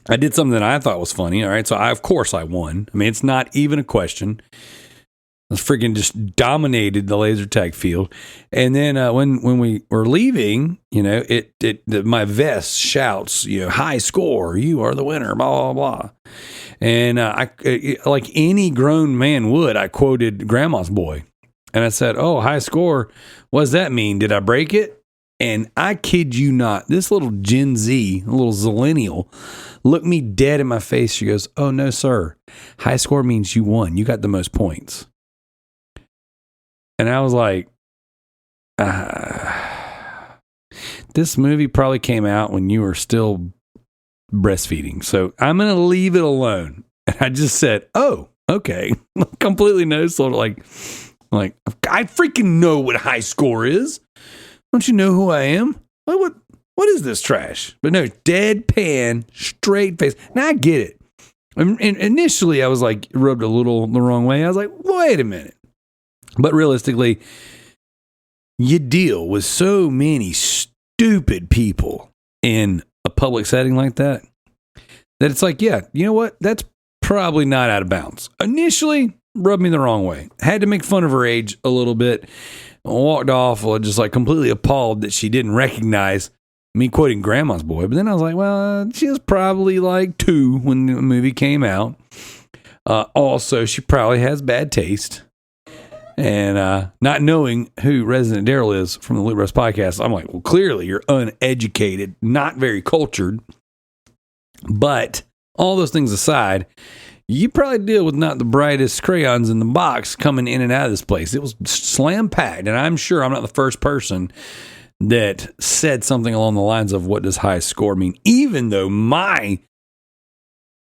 B: I did something that I thought was funny. All right. So of course I won. I mean, it's not even a question. I was freaking just dominated the laser tag field. And then when we were leaving, you know, my vest shouts, you know, high score, you are the winner, blah, blah, blah. And I like any grown man would, I quoted Grandma's Boy. And I said, oh, high score. What does that mean? Did I break it? And I kid you not, this little Gen Z, a little zillennial, looked me dead in my face. She goes, oh, no, sir. High score means you won. You got the most points. And I was like, this movie probably came out when you were still breastfeeding. So I'm going to leave it alone. And I just said, oh, okay. Completely no sort of like, I freaking know what high score is. Don't you know who I am? What is this trash? But no, deadpan, straight face. Now I get it. And initially, I was like, rubbed a little the wrong way. I was like, wait a minute. But realistically, you deal with so many stupid people in a public setting like that it's like, yeah, you know what? That's probably not out of bounds. Initially, rubbed me the wrong way. Had to make fun of her age a little bit. Walked off just like completely appalled that she didn't recognize me quoting Grandma's Boy. But then I was like, well, she was probably like 2 when the movie came out. Also, she probably has bad taste. And not knowing who Resident Daryl is from the Loot Bros podcast, I'm like, well, clearly you're uneducated, not very cultured. But all those things aside, you probably deal with not the brightest crayons in the box coming in and out of this place. It was slam packed, and I'm sure I'm not the first person that said something along the lines of what does high score mean, even though my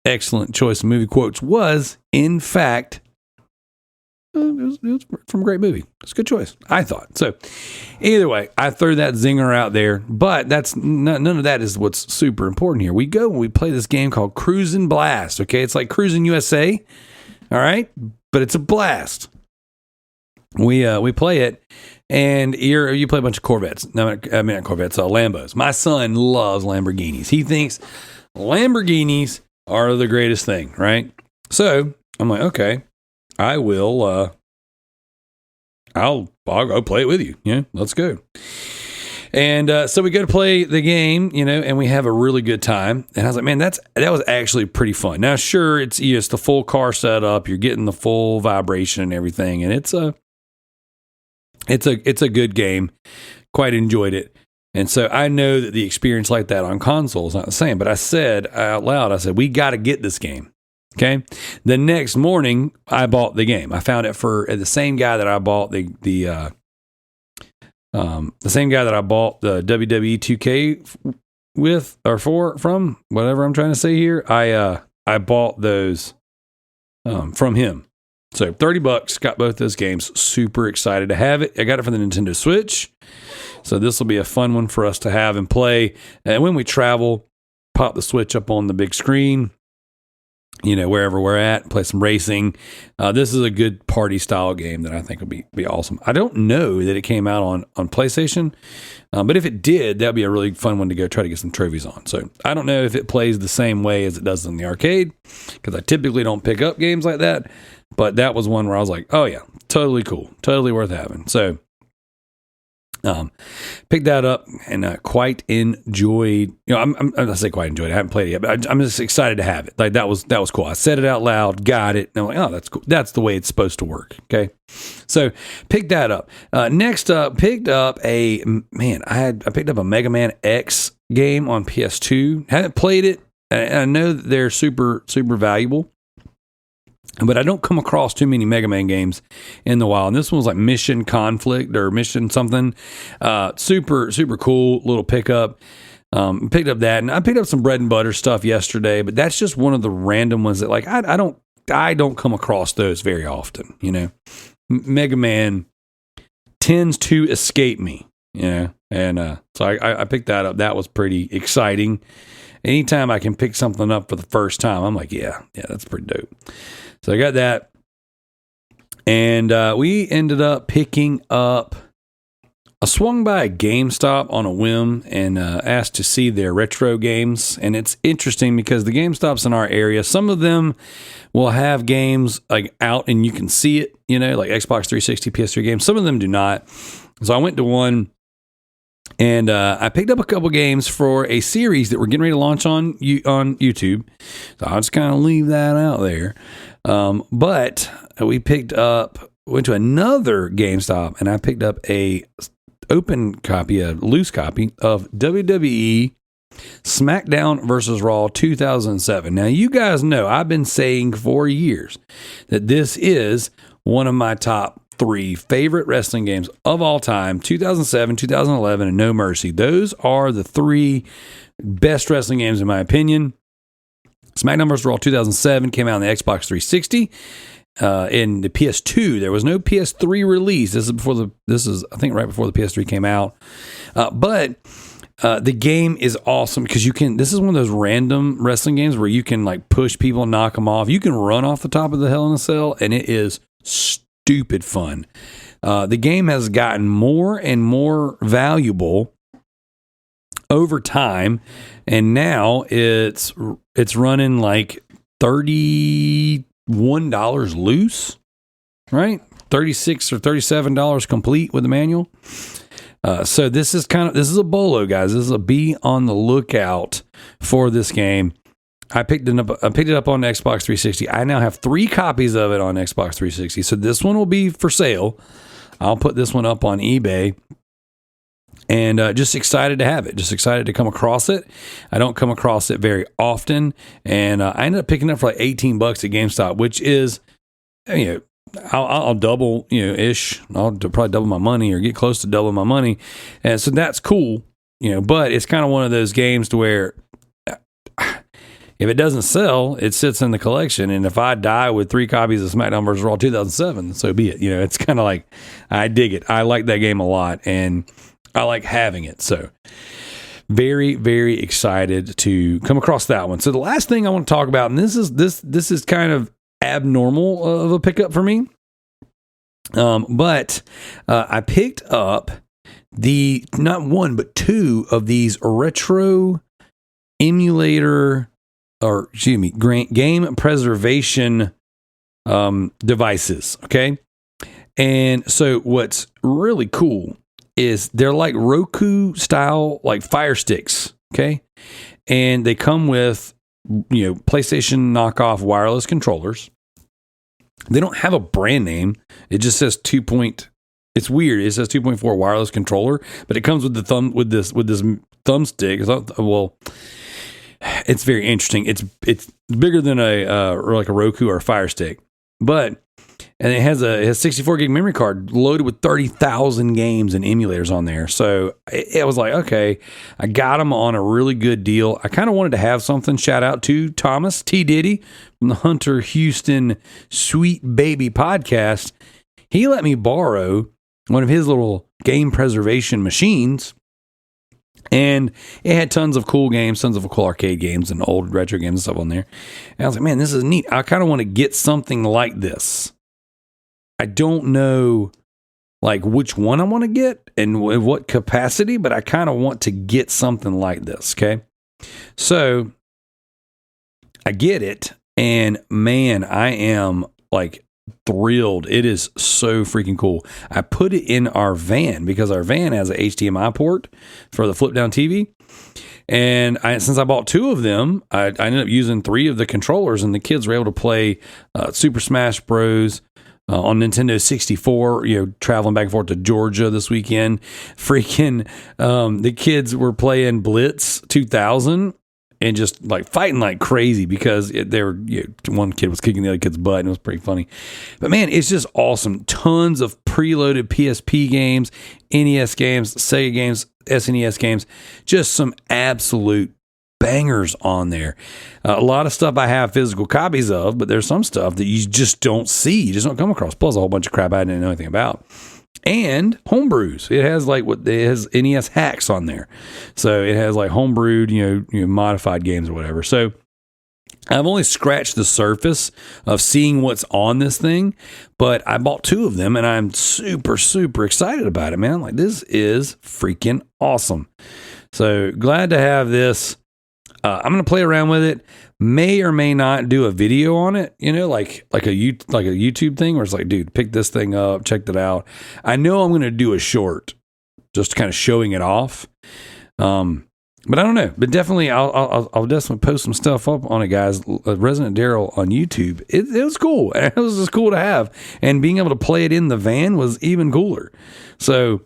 B: excellent choice of movie quotes was, in fact, it was from a great movie. It's a good choice, I thought. So either way, I threw that zinger out there, but none of that is what's super important here. We go and we play this game called Cruisin' Blast. Okay. It's like Cruisin' USA. All right. But it's a blast. We play it, and you play a bunch of Corvettes. No, I mean, not Corvettes, Lambos. My son loves Lamborghinis. He thinks Lamborghinis are the greatest thing. Right. So I'm like, okay. I will, I'll go play it with you. Yeah, let's go. And so we go to play the game, you know, and we have a really good time. And I was like, man, that was actually pretty fun. Now, sure, it's the full car setup. You're getting the full vibration and everything, and it's a good game. Quite enjoyed it. And so I know that the experience like that on console is not the same. But I said out loud, we got to get this game. Okay. The next morning, I bought the game. I found it for the same guy that I bought the same guy that I bought the WWE 2K with or from, whatever I'm trying to say here. I bought those from him. So $30, got both those games. Super excited to have it. I got it for the Nintendo Switch. So this will be a fun one for us to have and play. And when we travel, pop the Switch up on the big screen. wherever we're at, play some racing. This is a good party style game that I think will be awesome. I don't know that it came out on PlayStation, but if it did, that'd be a really fun one to go try to get some trophies on. So I don't know if it plays the same way as it does in the arcade, because I typically don't pick up games like that, but that was one where I was like, oh yeah, totally cool, totally worth having. So picked that up and quite enjoyed. I say quite enjoyed it. I haven't played it yet, but I'm just excited to have it. Like that was cool. I said it out loud, got it, and I'm like, oh, that's cool. That's the way it's supposed to work. Okay, so picked that up. Next up, picked up I picked up a Mega Man X game on PS2. Haven't played it. I know that they're super super valuable, but I don't come across too many Mega Man games in the wild. And this one was like Mission Conflict or Mission something. Super, super cool little pickup. Picked up that. And I picked up some bread and butter stuff yesterday, but that's just one of the random ones that like, I don't come across those very often, Mega Man tends to escape me, and so I picked that up. That was pretty exciting. Anytime I can pick something up for the first time, I'm like, yeah, that's pretty dope. So I got that, and we ended up picking up. I swung by a GameStop on a whim and asked to see their retro games, and it's interesting because the GameStops in our area, some of them will have games like out and you can see it, like Xbox 360, PS3 games. Some of them do not. So I went to one. And I picked up a couple games for a series that we're getting ready to launch on YouTube. So I'll just kind of leave that out there. But we went to another GameStop, and I picked up a loose copy of WWE SmackDown vs. Raw 2007. Now, you guys know I've been saying for years that this is one of my top 3 favorite wrestling games of all time: 2007, 2011, and No Mercy. Those are the 3 best wrestling games in my opinion. SmackDown vs. Raw 2007 came out on the Xbox 360. In the PS2, there was no PS3 release. This is I think right before the PS3 came out. But the game is awesome because this is one of those random wrestling games where you can like push people, knock them off. You can run off the top of the Hell in a Cell, and it is stupid fun. The game has gotten more and more valuable over time, and now it's running like $31 loose, right? $36 or $37 complete with the manual. So this is a bolo, guys. This is a be on the lookout for this game. I picked it up on Xbox 360. I now have 3 copies of it on Xbox 360. So this one will be for sale. I'll put this one up on eBay. And just excited to have it. Just excited to come across it. I don't come across it very often. And I ended up picking it up for like $18 at GameStop, which is, I'll double, ish. I'll probably double my money or get close to double my money. And so that's cool, but it's kind of one of those games to where if it doesn't sell, it sits in the collection. And if I die with 3 copies of SmackDown vs. Raw 2007, so be it. It's kind of like, I dig it. I like that game a lot, and I like having it. So very, very excited to come across that one. So the last thing I want to talk about, and this is kind of abnormal of a pickup for me. But I picked up not 1, but 2 of these retro emulator, or excuse me, game preservation devices. Okay. And so what's really cool is they're like Roku style, like Fire Sticks. Okay. And they come with, PlayStation knockoff wireless controllers. They don't have a brand name. It just says it's weird. It says 2.4 wireless controller, but it comes with this thumbstick. Well, it's very interesting. It's bigger than like a Roku or a Fire Stick, and it has a 64 gig memory card loaded with 30,000 games and emulators on there. So it was like, okay, I got them on a really good deal. I kind of wanted to have something. Shout out to Thomas T. Diddy from the Hunter Houston Sweet Baby podcast. He let me borrow one of his little game preservation machines. And it had tons of cool games, tons of cool arcade games and old retro games and stuff on there. And I was like, man, this is neat. I kind of want to get something like this. I don't know like which one I want to get and what capacity, but I kind of want to get something like this. Okay. So I get it. And man, I am like thrilled. It is so freaking cool. I put it in our van because our van has an HDMI port for the flip down TV. And since I bought 2 of them, I ended up using 3 of the controllers, and the kids were able to play Super Smash Bros. On Nintendo 64, traveling back and forth to Georgia this weekend. Freaking, the kids were playing Blitz 2000 and just like fighting like crazy because they were, one kid was kicking the other kid's butt, and it was pretty funny. But man, it's just awesome. Tons of preloaded PSP games, NES games, Sega games, SNES games, just some absolute bangers on there. A lot of stuff I have physical copies of, but there's some stuff that you just don't see, you just don't come across. Plus a whole bunch of crap I didn't know anything about. And homebrews. It has it has NES hacks on there, so it has like homebrewed, modified games or whatever. So I've only scratched the surface of seeing what's on this thing, but I bought 2 of them, and I'm super, super excited about it, man. Like, this is freaking awesome. So glad to have this. I'm going to play around with it. May or may not do a video on it, like a YouTube thing where it's like, dude, pick this thing up, check that out. I know I'm going to do a short, just kind of showing it off. But I don't know. But definitely, I'll definitely post some stuff up on it, guys. Resident Daryl on YouTube. It was cool. It was just cool to have, and being able to play it in the van was even cooler. So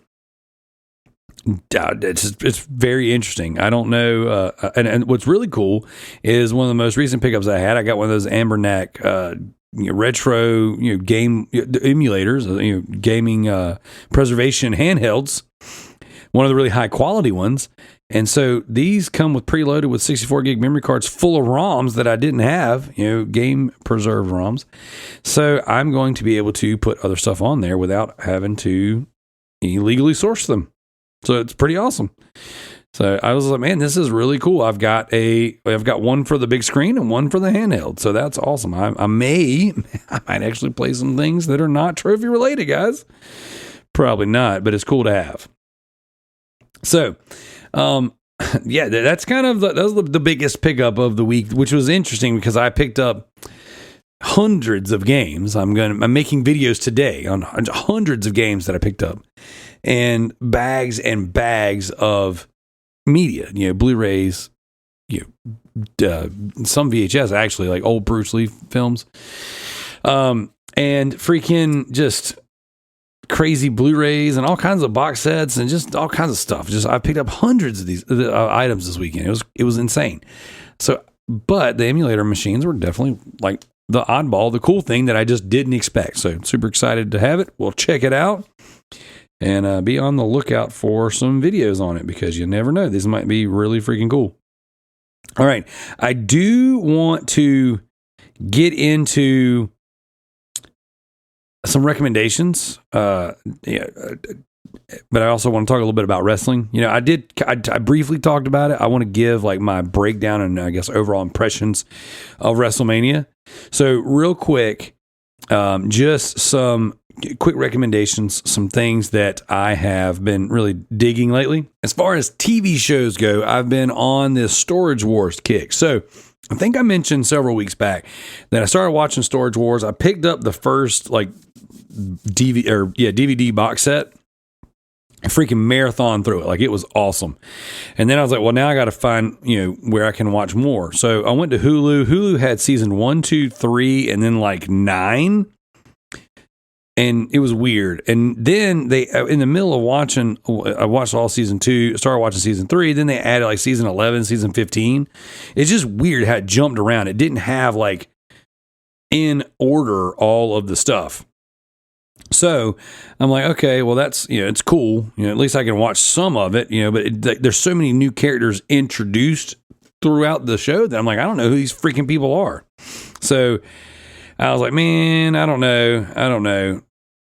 B: it's very interesting. I don't know. And what's really cool is one of the most recent pickups I had. I got one of those Ambernac retro game emulators, gaming preservation handhelds. One of the really high quality ones. And so these come with preloaded with 64 gig memory cards full of ROMs that I didn't have, game preserved ROMs. So I'm going to be able to put other stuff on there without having to illegally source them. So it's pretty awesome. So I was like, man, this is really cool. I've got one for the big screen and one for the handheld. So that's awesome. I might actually play some things that are not trophy related, guys. Probably not, but it's cool to have. So, yeah, that's kind of that was the biggest pickup of the week, which was interesting because I picked up hundreds of games. I'm making videos today on hundreds of games that I picked up, and bags of media, Blu-rays, some VHS actually, like old Bruce Lee films, and freaking just crazy Blu-rays and all kinds of box sets and just all kinds of stuff. I picked up hundreds of these items this weekend. It was insane. So, but the emulator machines were definitely like the oddball, the cool thing that I just didn't expect. So super excited to have it. We'll check it out and be on the lookout for some videos on it because you never know. These might be really freaking cool. All right. I do want to get into some recommendations. But I also want to talk a little bit about wrestling. I briefly talked about it. I want to give like my breakdown and I guess overall impressions of WrestleMania. So real quick, just some quick recommendations, some things that I have been really digging lately. As far as TV shows go, I've been on this Storage Wars kick. So I think I mentioned several weeks back that I started watching Storage Wars. I picked up the first like DVD box set. I freaking marathon through it. Like it was awesome. And then I was like, well, now I got to find, where I can watch more. So I went to Hulu. Hulu had season 1, 2, 3, and then like 9. And it was weird. And then they, in the middle of watching, I watched all season 2, started watching season 3. Then they added like season 11, season 15. It's just weird how it jumped around. It didn't have like in order all of the stuff. So I'm like, okay, well that's, it's cool. At least I can watch some of it, but there's so many new characters introduced throughout the show that I'm like, I don't know who these freaking people are. So I was like, man, I don't know.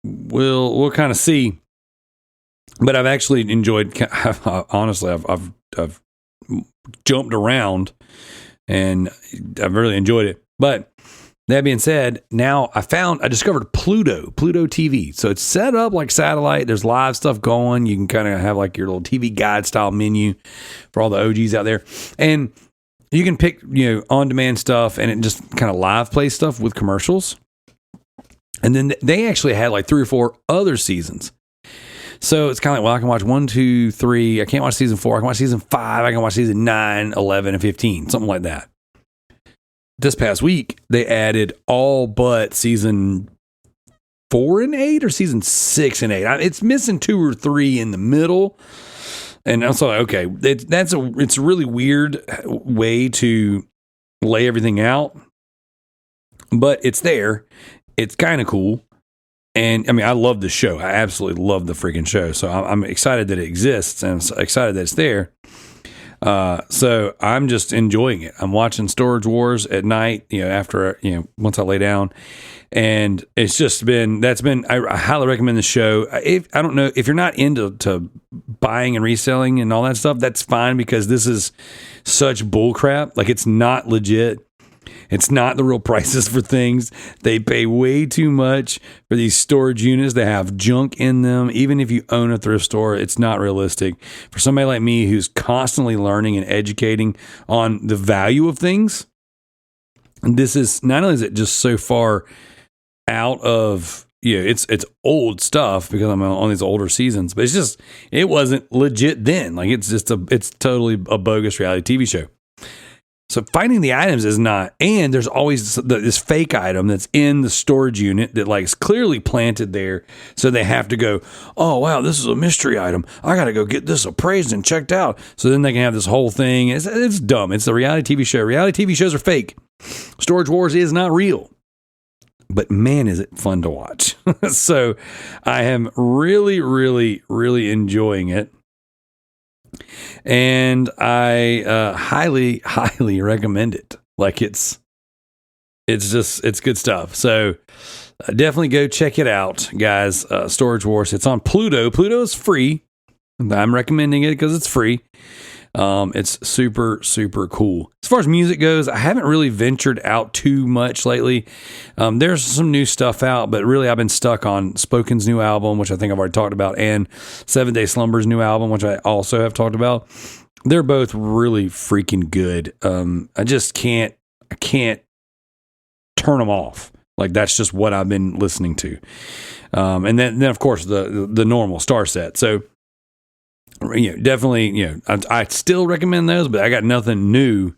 B: We'll kind of see. But I've actually enjoyed, honestly, I've I've jumped around, and I've really enjoyed it. But that being said, now I discovered Pluto TV. So it's set up like satellite. There's live stuff going. You can kind of have like your little TV guide style menu for all the OGs out there. And you can pick, on demand stuff, and it just kind of live play stuff with commercials. And then they actually had like 3 or 4 other seasons. So it's kind of like, well, I can watch 1, 2, 3. I can't watch season 4. I can watch season 5. I can watch season 9, 11, and 15, something like that. This past week, they added all but season 4 and 8 or season 6 and 8. It's missing 2 or 3 in the middle. And I was like, okay, it's a really weird way to lay everything out, but it's there. It's kind of cool. And I mean, I love the show. I absolutely love the freaking show. So I'm excited that it exists, and I'm excited that it's there. So I'm just enjoying it. I'm watching Storage Wars at night, after, once I lay down, and it's just I highly recommend the show. I don't know if you're not into buying and reselling and all that stuff, that's fine, because this is such bull crap. Like, it's not legit. It's not the real prices for things. They pay way too much for these storage units. They have junk in them. Even if you own a thrift store, it's not realistic. For somebody like me who's constantly learning and educating on the value of things, this is not only is it just so far out of, it's old stuff because I'm on these older seasons, but it wasn't legit then. Like, it's totally a bogus reality TV show. So finding the items is not, and there's always this fake item that's in the storage unit that like is clearly planted there. So they have to go, oh, wow, this is a mystery item. I got to go get this appraised and checked out. So then they can have this whole thing. It's dumb. It's a reality TV show. Reality TV shows are fake. Storage Wars is not real. But man, is it fun to watch. So I am really, really, really enjoying it. And I highly, highly recommend it. Like, it's good stuff. So definitely go check it out, guys. Storage Wars. It's on Pluto. Pluto is free. I'm recommending it because it's free. It's super, super cool. As far as music goes, I haven't really ventured out too much lately. There's some new stuff out, but really I've been stuck on Spoken's new album, which I think I've already talked about, and 7 Day Slumber's new album, which I also have talked about. They're both really freaking good. I can't turn them off. Like, that's just what I've been listening to. And then of course the normal Star Set. So, definitely, I still recommend those, but I got nothing new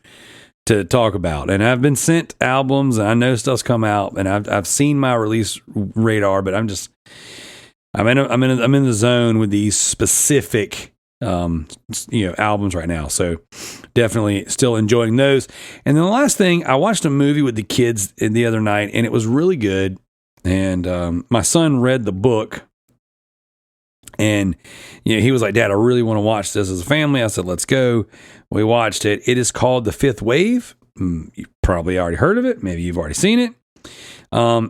B: to talk about. And I've been sent albums, and I know stuff's come out, and I've seen my release radar, but I'm in the zone with these specific albums right now. So definitely still enjoying those. And then the last thing, I watched a movie with the kids the other night, and it was really good. And my son read the book. And, he was like, Dad, I really want to watch this as a family. I said, let's go. We watched it. It is called The Fifth Wave. You've probably already heard of it. Maybe you've already seen it.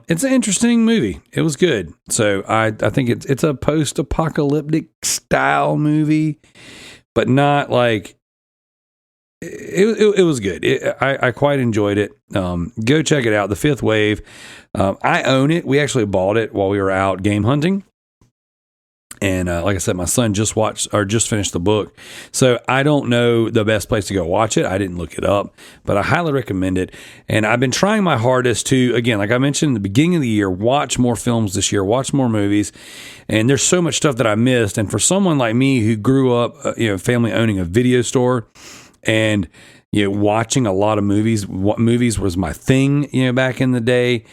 B: It's an interesting movie. It was good. So I think it's a post-apocalyptic style movie, but not like, it was good. I quite enjoyed it. Go check it out. The Fifth Wave. I own it. We actually bought it while we were out game hunting. And like I said, my son just finished the book. So I don't know the best place to go watch it. I didn't look it up, but I highly recommend it. And I've been trying my hardest to, again, like I mentioned in the beginning of the year, watch more films this year, watch more movies. And there's so much stuff that I missed. And for someone like me who grew up, family owning a video store and, watching a lot of movies, what movies was my thing, back in the day.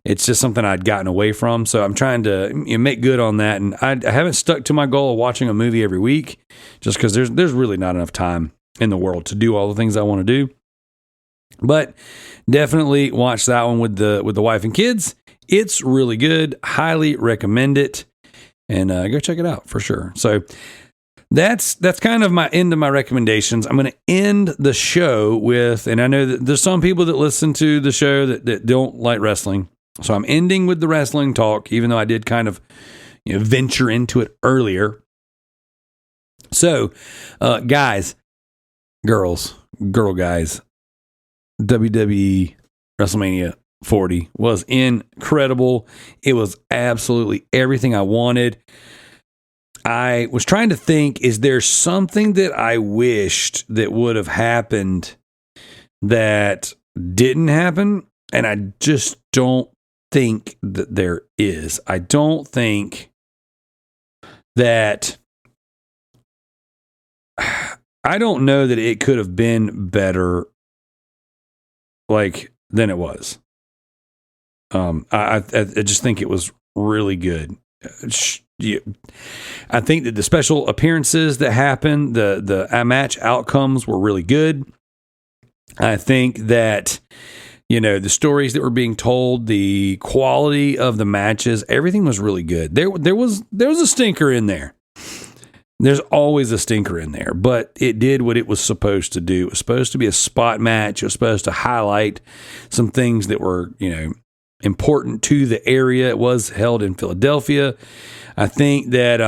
B: It's just something I'd gotten away from. So I'm trying to make good on that. And I haven't stuck to my goal of watching a movie every week just because there's really not enough time in the world to do all the things I want to do. But definitely watch that one with the wife and kids. It's really good. Highly recommend it. And go check it out for sure. So that's kind of my end of my recommendations. I'm going to end the show with, and I know that there's some people that listen to the show that don't like wrestling. So I'm ending with the wrestling talk, even though I did kind of venture into it earlier. So, guys, girl guys, WWE WrestleMania 40 was incredible. It was absolutely everything I wanted. I was trying to think, is there something that I wished that would have happened that didn't happen? And I just don't think that there is. I don't think that, I don't know that it could have been better than it was. I just think it was really good. I think that the special appearances that happened, the match outcomes were really good. I think that, the stories that were being told, the quality of the matches, everything was really good. There was a stinker in there. There's always a stinker in there, but it did what it was supposed to do. It was supposed to be a spot match. It was supposed to highlight some things that were, important to the area. It was held in Philadelphia. I think that,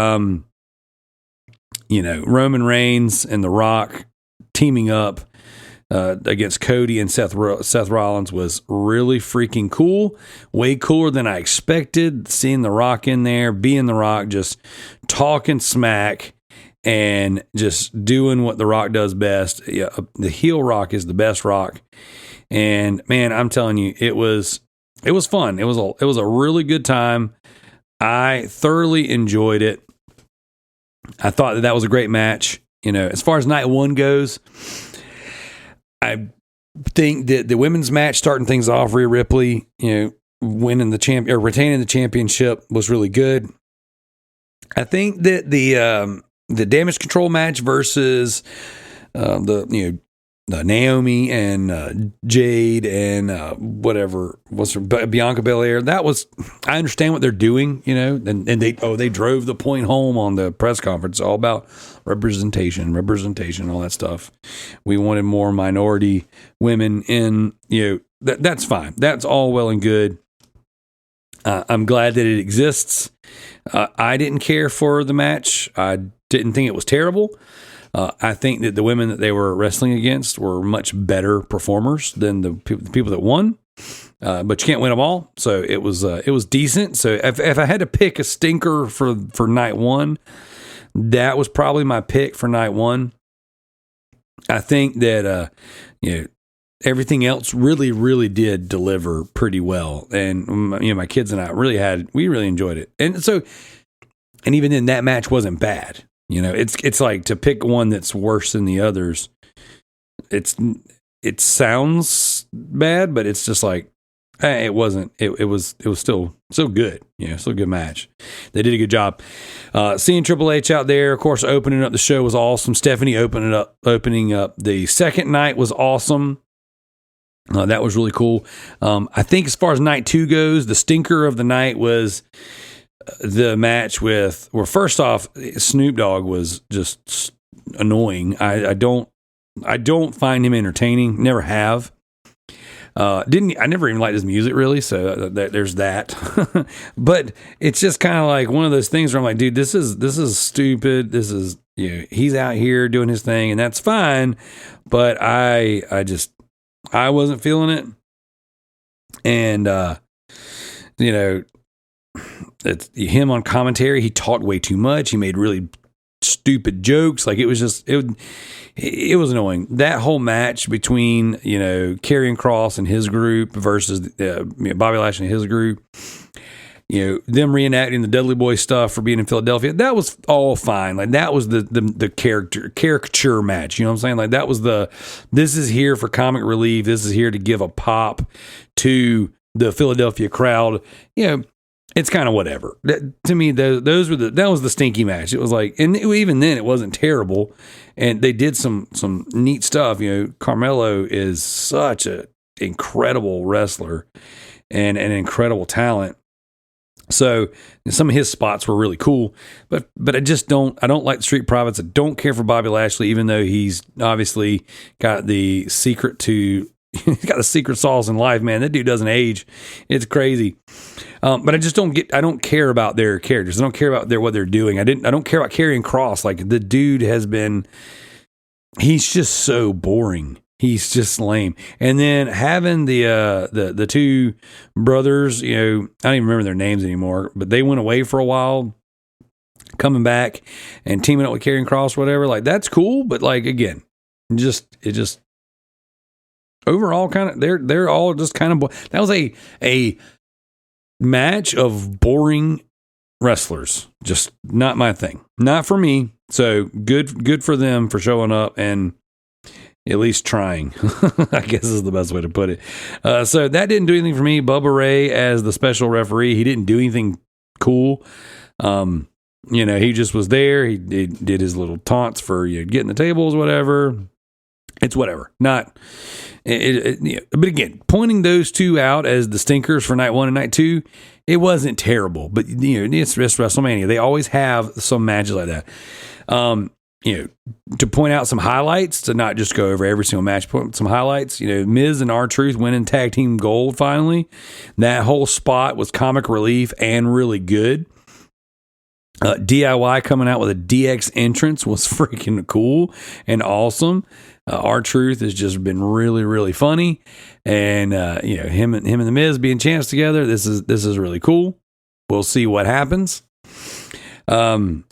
B: Roman Reigns and The Rock teaming up against Cody and Seth Rollins was really freaking cool. Way cooler than I expected. Seeing The Rock in there, being The Rock, just talking smack and just doing what The Rock does best. Yeah, the heel Rock is the best Rock. And man, I'm telling you, it was fun. It was a really good time. I thoroughly enjoyed it. I thought that was a great match. As far as night one goes, I think that the women's match, starting things off, Rhea Ripley, retaining the championship was really good. I think that the damage control match versus the Naomi and Jade and Bianca Belair, I understand what they're doing, and they drove the point home on the press conference, all about representation, all that stuff. We wanted more minority women in, that's fine. That's all well and good. I'm glad that it exists. I didn't care for the match. I didn't think it was terrible. I think that the women that they were wrestling against were much better performers than the people that won. But you can't win them all, so it was decent. So if I had to pick a stinker for night one, that was probably my pick for night one. I think that everything else really, really did deliver pretty well, and my kids and I we really enjoyed it, and even then that match wasn't bad. It's like, to pick one that's worse than the others, it sounds bad, but it's just like, it wasn't. It was still good. Still a good match. They did a good job. Seeing Triple H out there, of course, opening up the show was awesome. Stephanie opening up the second night was awesome. That was really cool. I think as far as night two goes, the stinker of the night was the match first off, Snoop Dogg was just annoying. I don't find him entertaining. Never have. I never even liked his music really. So there's that. But it's just kind of like one of those things where I'm like, dude, this is stupid. This is, he's out here doing his thing, and that's fine. But I wasn't feeling it. And, it's him on commentary. He talked way too much. He made really stupid jokes. Like, it was annoying. That whole match between, Karrion Kross and his group versus Bobby Lashley and his group, them reenacting the Dudley Boy stuff for being in Philadelphia, that was all fine. Like, that was the caricature match. You know what I'm saying? Like, that was this is here for comic relief. This is here to give a pop to the Philadelphia crowd. It's kind of whatever. To me, that was the stinky match. It was like, and even then, it wasn't terrible. And they did some neat stuff. Carmelo is such an incredible wrestler and an incredible talent. So some of his spots were really cool, but I don't like the Street Profits. I don't care for Bobby Lashley, even though he's obviously got the secret sauce in life, man. That dude doesn't age. It's crazy. But I don't care about their characters. I don't care about what they're doing. I don't care about Karrion Kross. Like, the dude has been he's just so boring. He's just lame. And then having the two brothers, I don't even remember their names anymore, but they went away for a while, coming back and teaming up with Karrion Kross, whatever. Like, that's cool, but like, again, it just overall kind of they're all just kind of that was a match of boring wrestlers. Just not my thing. Not for me. So good for them for showing up and at least trying, I guess is the best way to put it. So that didn't do anything for me. Bubba Ray as the special referee, he didn't do anything cool. He just was there. He did his little taunts for getting the tables, whatever. It's whatever. Not, but again, pointing those two out as the stinkers for night 1 and night 2, it wasn't terrible. But it's WrestleMania. They always have some matches like that. To point out some highlights, to not just go over every single match, point some highlights. Miz and R-Truth winning tag team gold finally. That whole spot was comic relief and really good. DIY coming out with a DX entrance was freaking cool and awesome. R-Truth has just been really, really funny, and him and the Miz being champs together. This is really cool. We'll see what happens. On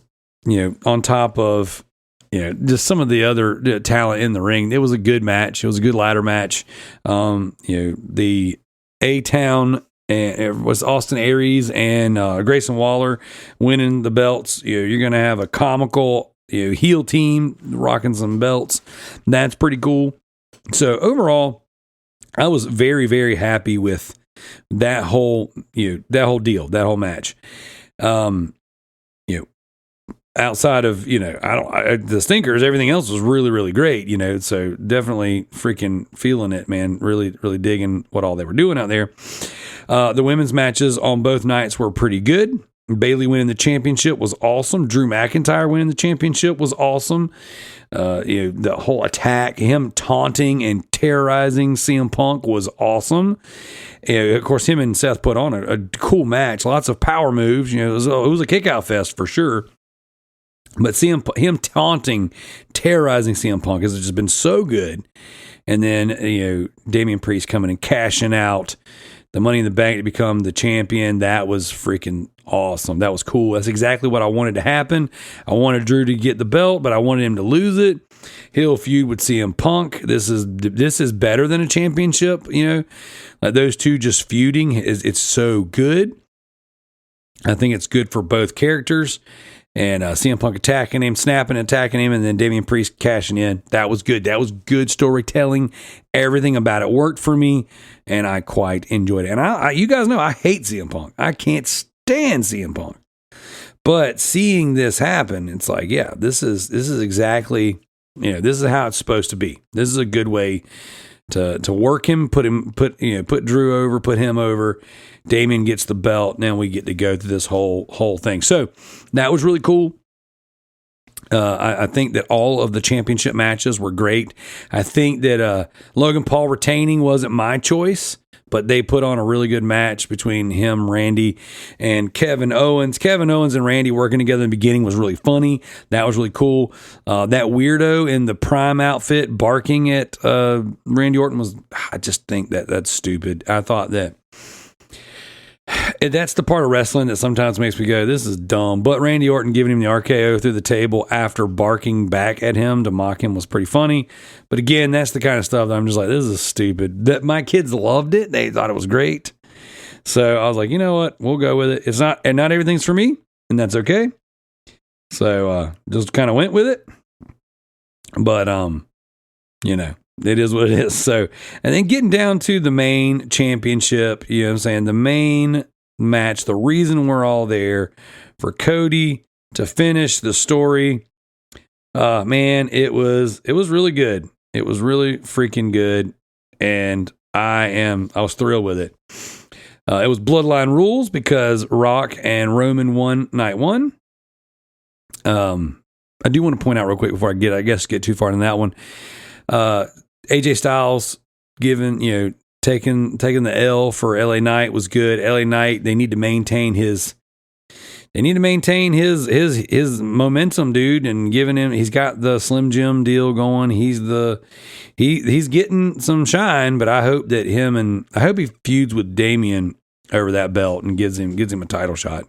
B: top of just some of the other talent in the ring, it was a good match. It was a good ladder match. The A-Town. And it was Austin Aries and Grayson Waller winning the belts. You're going to have a comical heel team rocking some belts. That's pretty cool. So overall, I was very, very happy with that whole deal, that whole match. Outside of the stinkers, everything else was really, really great. So definitely freaking feeling it, man. Really, really digging what all they were doing out there. The women's matches on both nights were pretty good. Bayley winning the championship was awesome. Drew McIntyre winning the championship was awesome. The whole attack, him taunting and terrorizing CM Punk was awesome. Of course, him and Seth put on a cool match. Lots of power moves. It was a kick-out fest for sure. But him taunting, terrorizing CM Punk has just been so good. And then, Damian Priest coming and cashing out the Money in the Bank to become the champion. That was freaking awesome. That was cool. That's exactly what I wanted to happen. I wanted Drew to get the belt, but I wanted him to lose it. He'll feud with CM Punk. This is better than a championship. Like those two just feuding it's so good. I think it's good for both characters. And CM Punk attacking him, snapping and attacking him, and then Damian Priest cashing in. That was good. That was good storytelling. Everything about it worked for me, and I quite enjoyed it. And you guys know I hate CM Punk. I can't stand CM Punk. But seeing this happen, it's like, yeah, this is exactly, this is how it's supposed to be. This is a good way to work him, put Drew over, put him over. Damian gets the belt. Now we get to go through this whole thing. So that was really cool. I think that all of the championship matches were great. I think that Logan Paul retaining wasn't my choice, but they put on a really good match between him, Randy, and Kevin Owens. Kevin Owens and Randy working together in the beginning was really funny. That was really cool. That weirdo in the Prime outfit barking at Randy Orton I just think that's stupid. I thought that's the part of wrestling that sometimes makes me go, this is dumb. But Randy Orton giving him the RKO through the table after barking back at him to mock him was pretty funny. But again, that's the kind of stuff that I'm just like, this is stupid. That my kids loved it. They thought it was great. So I was like, you know what? We'll go with it. Not everything's for me, and that's okay. So just kind of went with it. But it is what it is. So, and then getting down to the main championship, the main match, the reason we're all there for Cody to finish the story. Man, it was really good. It was really freaking good. And I was thrilled with it. It was Bloodline rules because Rock and Roman won night 1. I do want to point out real quick before I get too far into that one. AJ Styles taking the L for LA Knight was good. LA Knight, they need to maintain his they need to maintain his momentum, dude, and giving him. He's got the Slim Jim deal going. He's getting some shine, but I hope that I hope he feuds with Damian over that belt and gives him a title shot.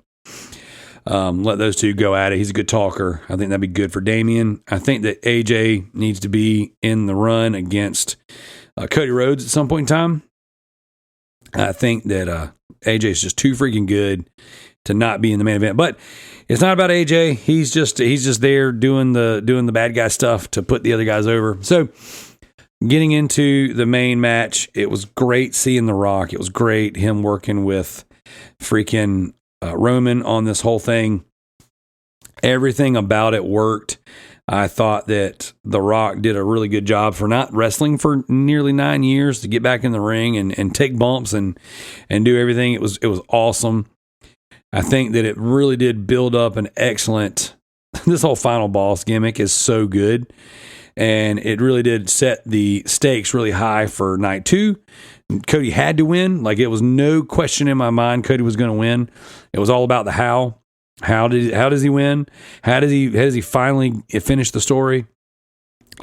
B: Let those two go at it. He's a good talker. I think that'd be good for Damian. I think that AJ needs to be in the run against Cody Rhodes at some point in time. I think that AJ is just too freaking good to not be in the main event. But it's not about AJ. He's just there doing the bad guy stuff to put the other guys over. So getting into the main match, it was great seeing The Rock. It was great him working with freaking Roman on this whole thing. Everything about it worked. I thought that The Rock did a really good job for not wrestling for nearly 9 years to get back in the ring and take bumps and do everything. It was awesome. I think that it really did build up an excellent. This whole final boss gimmick is so good, and it really did set the stakes really high for night 2. Cody had to win. Like, it was no question in my mind Cody was going to win. It was all about the how. How does he win? How does he finally finish the story?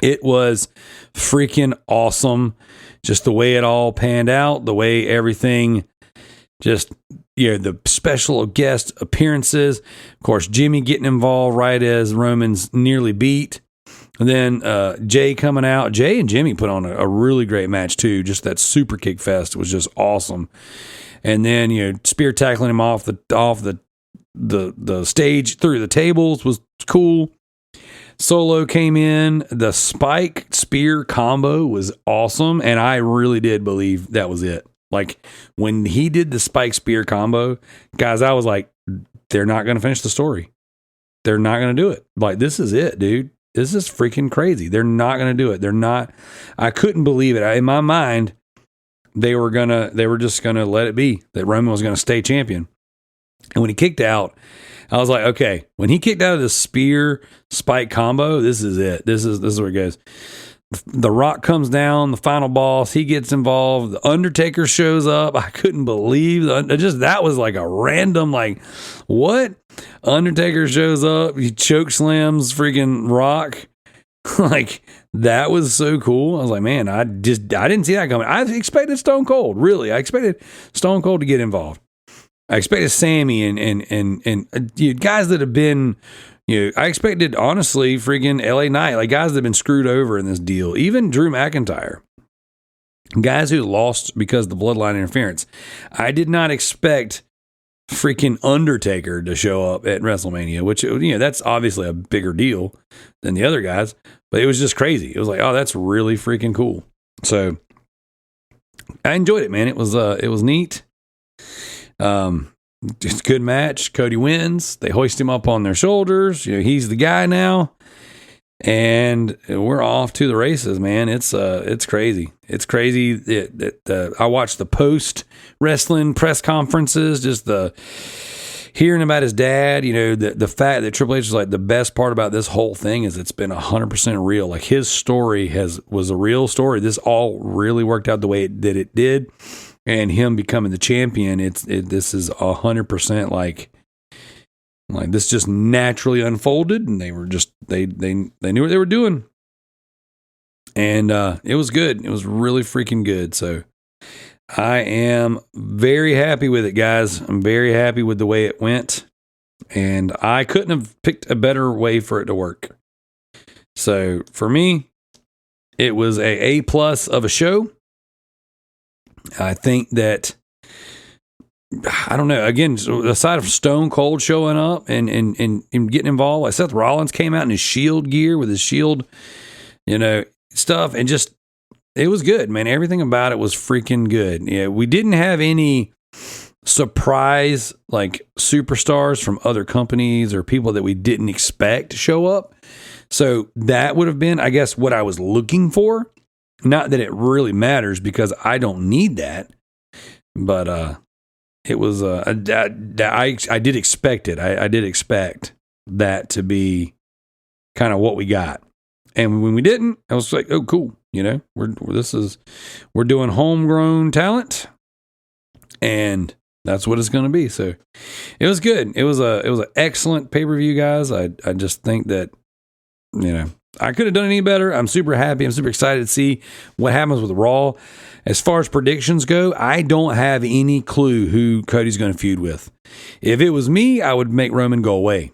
B: It was freaking awesome. Just the way it all panned out, the way everything just, the special guest appearances. Of course, Jimmy getting involved right as Roman's nearly beat. And then Jay coming out. Jay and Jimmy put on a really great match too. Just that super kick fest was just awesome. And then, spear tackling him off the stage through the tables was cool. Solo came in. The spike spear combo was awesome. And I really did believe that was it. Like, when he did the spike spear combo, guys, I was like, they're not going to finish the story. They're not going to do it. Like, this is it, dude. This is freaking crazy. They're not going to do it. They're not. I couldn't believe it. In my mind, they were just going to let it be that Roman was going to stay champion. And when he kicked out, I was like, okay, when he kicked out of the spear spike combo, this is it. This is where it goes. The Rock comes down, the final boss, he gets involved. The Undertaker shows up. I couldn't believe that was like a random, like, what? Undertaker shows up, he choke slams freaking Rock. Like, that was so cool. I was like, man, I didn't see that coming. I expected Stone Cold, really. I expected Stone Cold to get involved. I expected Sammy and guys that have been, I expected, honestly, friggin' LA Knight, like guys that have been screwed over in this deal. Even Drew McIntyre, guys who lost because of the bloodline interference. I did not expect freaking Undertaker to show up at WrestleMania, which, that's obviously a bigger deal than the other guys, but it was just crazy. It was like, oh, that's really freaking cool. So I enjoyed it, man. It was neat. It's a good match. Cody wins. They hoist him up on their shoulders. He's the guy now, and we're off to the races, man. It's crazy. It's crazy. I watched the post wrestling press conferences, just the hearing about his dad. The fact that Triple H is like, the best part about this whole thing is it's been 100% real. Like, his story was a real story. This all really worked out the way that it did. And him becoming the champion, this is 100% like this just naturally unfolded, and they were just they knew what they were doing, and it was good. It was really freaking good. So I am very happy with it, guys. I'm very happy with the way it went, and I couldn't have picked a better way for it to work. So for me, it was A+ of a show. I think that, I don't know, again, aside of Stone Cold showing up and getting involved, like Seth Rollins came out in his Shield gear with his Shield, stuff, and just, it was good, man. Everything about it was freaking good. Yeah, we didn't have any surprise, like, superstars from other companies or people that we didn't expect to show up. So that would have been, I guess, what I was looking for. Not that it really matters, because I don't need that, but it was I did expect it. I did expect that to be kind of what we got, and when we didn't, I was like, oh, cool. We're doing homegrown talent, and That's what it's going to be. So it was good. It was an excellent pay-per-view, guys. I just think that, I could have done any better. I'm super happy. I'm super excited to see what happens with Raw. As far as predictions go, I don't have any clue who Cody's going to feud with. If it was me, I would make Roman go away.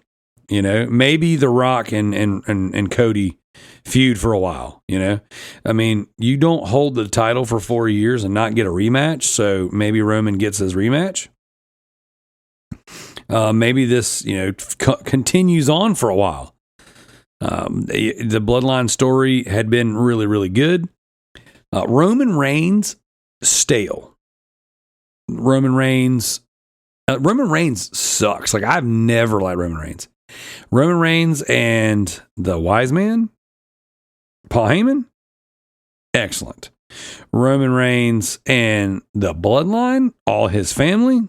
B: Maybe The Rock and Cody feud for a while. I mean, you don't hold the title for 4 years and not get a rematch. So maybe Roman gets his rematch. Maybe this, continues on for a while. The Bloodline story had been really, really good. Roman Reigns, stale. Roman Reigns sucks. Like, I've never liked Roman Reigns. Roman Reigns and the Wise Man, Paul Heyman, excellent. Roman Reigns and the Bloodline, all his family,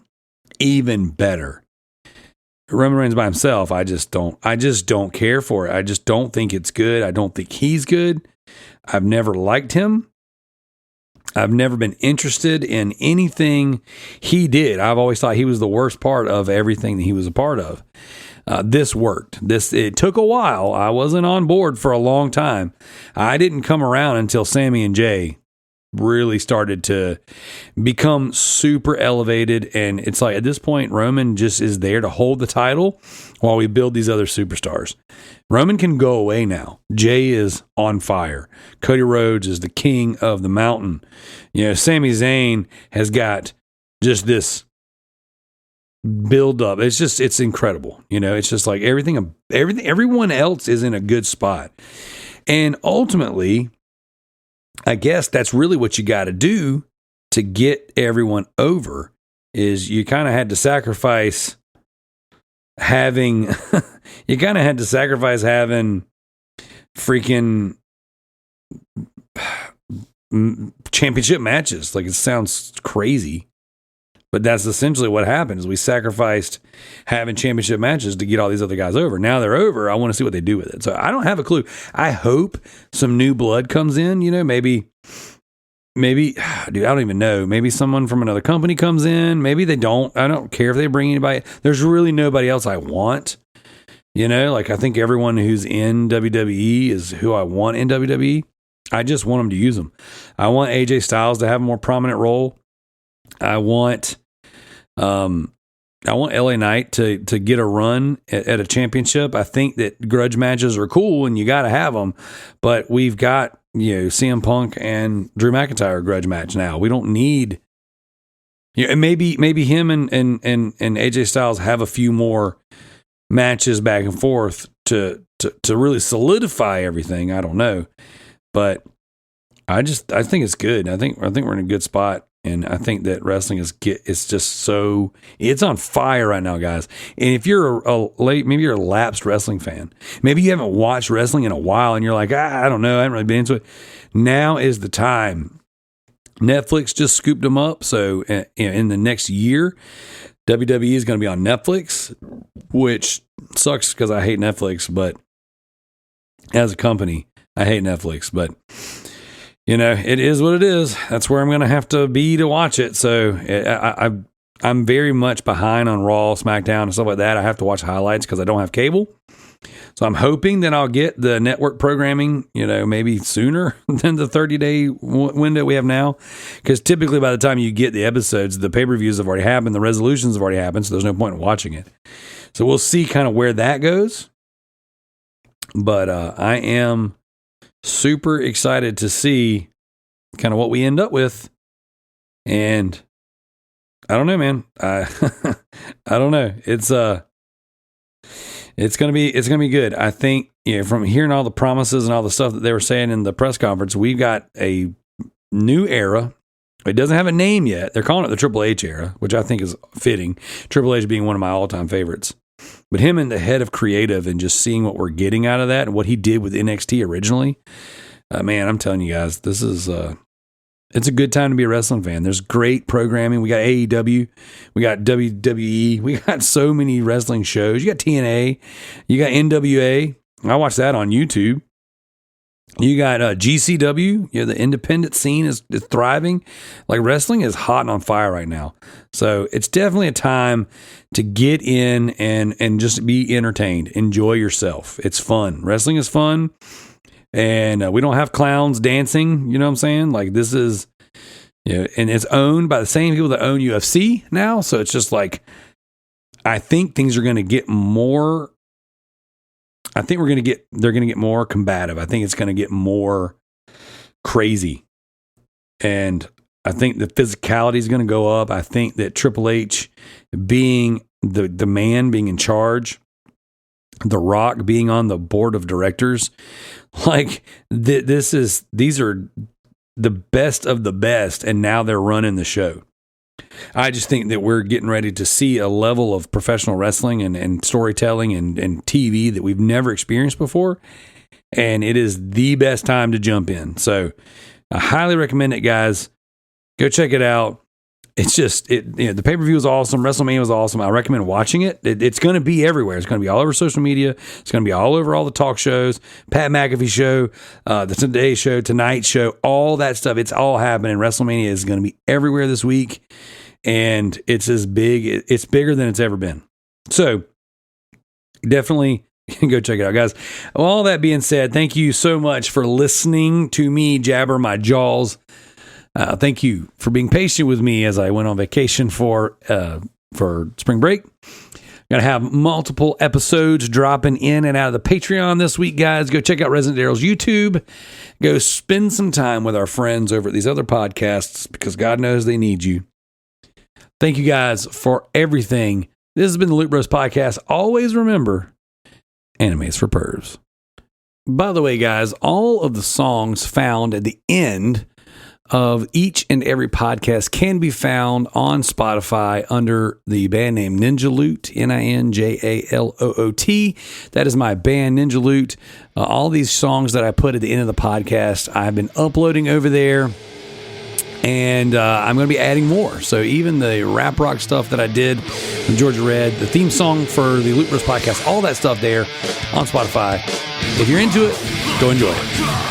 B: even better. Roman Reigns by himself, I just don't care for it. I just don't think it's good. I don't think he's good. I've never liked him. I've never been interested in anything he did. I've always thought he was the worst part of everything that he was a part of. This worked. It took a while. I wasn't on board for a long time. I didn't come around until Sammy and Jay really started to become super elevated. And it's like, at this point, Roman just is there to hold the title while we build these other superstars. Roman can go away now. Jay is on fire. Cody Rhodes is the king of the mountain. Sami Zayn has got just this build up. It's incredible. It's just like everyone else is in a good spot. And ultimately, I guess that's really what you got to do to get everyone over, is you kind of had to sacrifice having freaking championship matches. Like, it sounds crazy, but that's essentially what happened. Is we sacrificed having championship matches to get all these other guys over. Now they're over. I want to see what they do with it. So I don't have a clue. I hope some new blood comes in. Maybe, dude, I don't even know. Maybe someone from another company comes in. Maybe they don't. I don't care if they bring anybody. There's really nobody else I want. Like, I think everyone who's in WWE is who I want in WWE. I just want them to use them. I want AJ Styles to have a more prominent role. I want LA Knight to get a run at a championship. I think that grudge matches are cool and you got to have them, but we've got, CM Punk and Drew McIntyre grudge match now. We don't need, and maybe him and AJ Styles have a few more matches back and forth to really solidify everything. I don't know, but I think it's good. I think we're in a good spot. And I think that wrestling it's just so, it's on fire right now, guys. And if you're maybe you're a lapsed wrestling fan, maybe you haven't watched wrestling in a while and you're like, I don't know, I haven't really been into it. Now is the time. Netflix just scooped them up. So in the next year, WWE is going to be on Netflix, which sucks because I hate Netflix, but as a company, I hate Netflix, but it is what it is. That's where I'm going to have to be to watch it. So I'm very much behind on Raw, SmackDown, and stuff like that. I have to watch highlights because I don't have cable. So I'm hoping that I'll get the network programming, maybe sooner than the 30-day window we have now. Because typically by the time you get the episodes, the pay-per-views have already happened, the resolutions have already happened, so there's no point in watching it. So we'll see kind of where that goes. But I am super excited to see kind of what we end up with. And I don't know, man. I don't know. It's gonna be good. I think, from hearing all the promises and all the stuff that they were saying in the press conference, we've got a new era. It doesn't have a name yet. They're calling it the Triple H era, which I think is fitting. Triple H being one of my all-time favorites. But him and the head of creative and just seeing what we're getting out of that and what he did with NXT originally, man, I'm telling you guys, this is it's a good time to be a wrestling fan. There's great programming. We got AEW, we got WWE, we got so many wrestling shows. You got TNA, you got NWA. I watched that on YouTube. You got GCW. The independent scene is thriving. Like, wrestling is hot and on fire right now. So it's definitely a time to get in and just be entertained. Enjoy yourself. It's fun. Wrestling is fun. And we don't have clowns dancing. You know what I'm saying? Like, this is, and it's owned by the same people that own UFC now. So it's just like, I think things are going to get more. I think they're going to get more combative. I think it's going to get more crazy. And I think the physicality is going to go up. I think that Triple H being the man, being in charge, The Rock being on the board of directors, like these are the best of the best. And now they're running the show. I just think that we're getting ready to see a level of professional wrestling and storytelling and TV that we've never experienced before. And it is the best time to jump in. So I highly recommend it, guys. Go check it out. It's just, the pay-per-view was awesome. WrestleMania was awesome. I recommend watching it. It's going to be everywhere. It's going to be all over social media. It's going to be all over all the talk shows, Pat McAfee show, the Today Show, Tonight Show, all that stuff. It's all happening. WrestleMania is going to be everywhere this week. And it's as big, it's bigger than it's ever been. So definitely go check it out, guys. All that being said, thank you so much for listening to me jabber my jaws. Thank you for being patient with me as I went on vacation for spring break. Going to have multiple episodes dropping in and out of the Patreon this week, guys. Go check out Resident Daryl's YouTube. Go spend some time with our friends over at these other podcasts because God knows they need you. Thank you guys for everything. This has been the Loot Bros Podcast. Always remember, anime is for pervs. By the way, guys, all of the songs found at the end of each and every podcast can be found on Spotify under the band name Ninja Loot, Ninjaloot. That is my band, Ninja Loot. All these songs that I put at the end of the podcast, I've been uploading over there. And I'm going to be adding more. So even the rap rock stuff that I did with Georgia Red, the theme song for the Loot Bros Podcast, all that stuff there on Spotify. If you're into it, go enjoy it.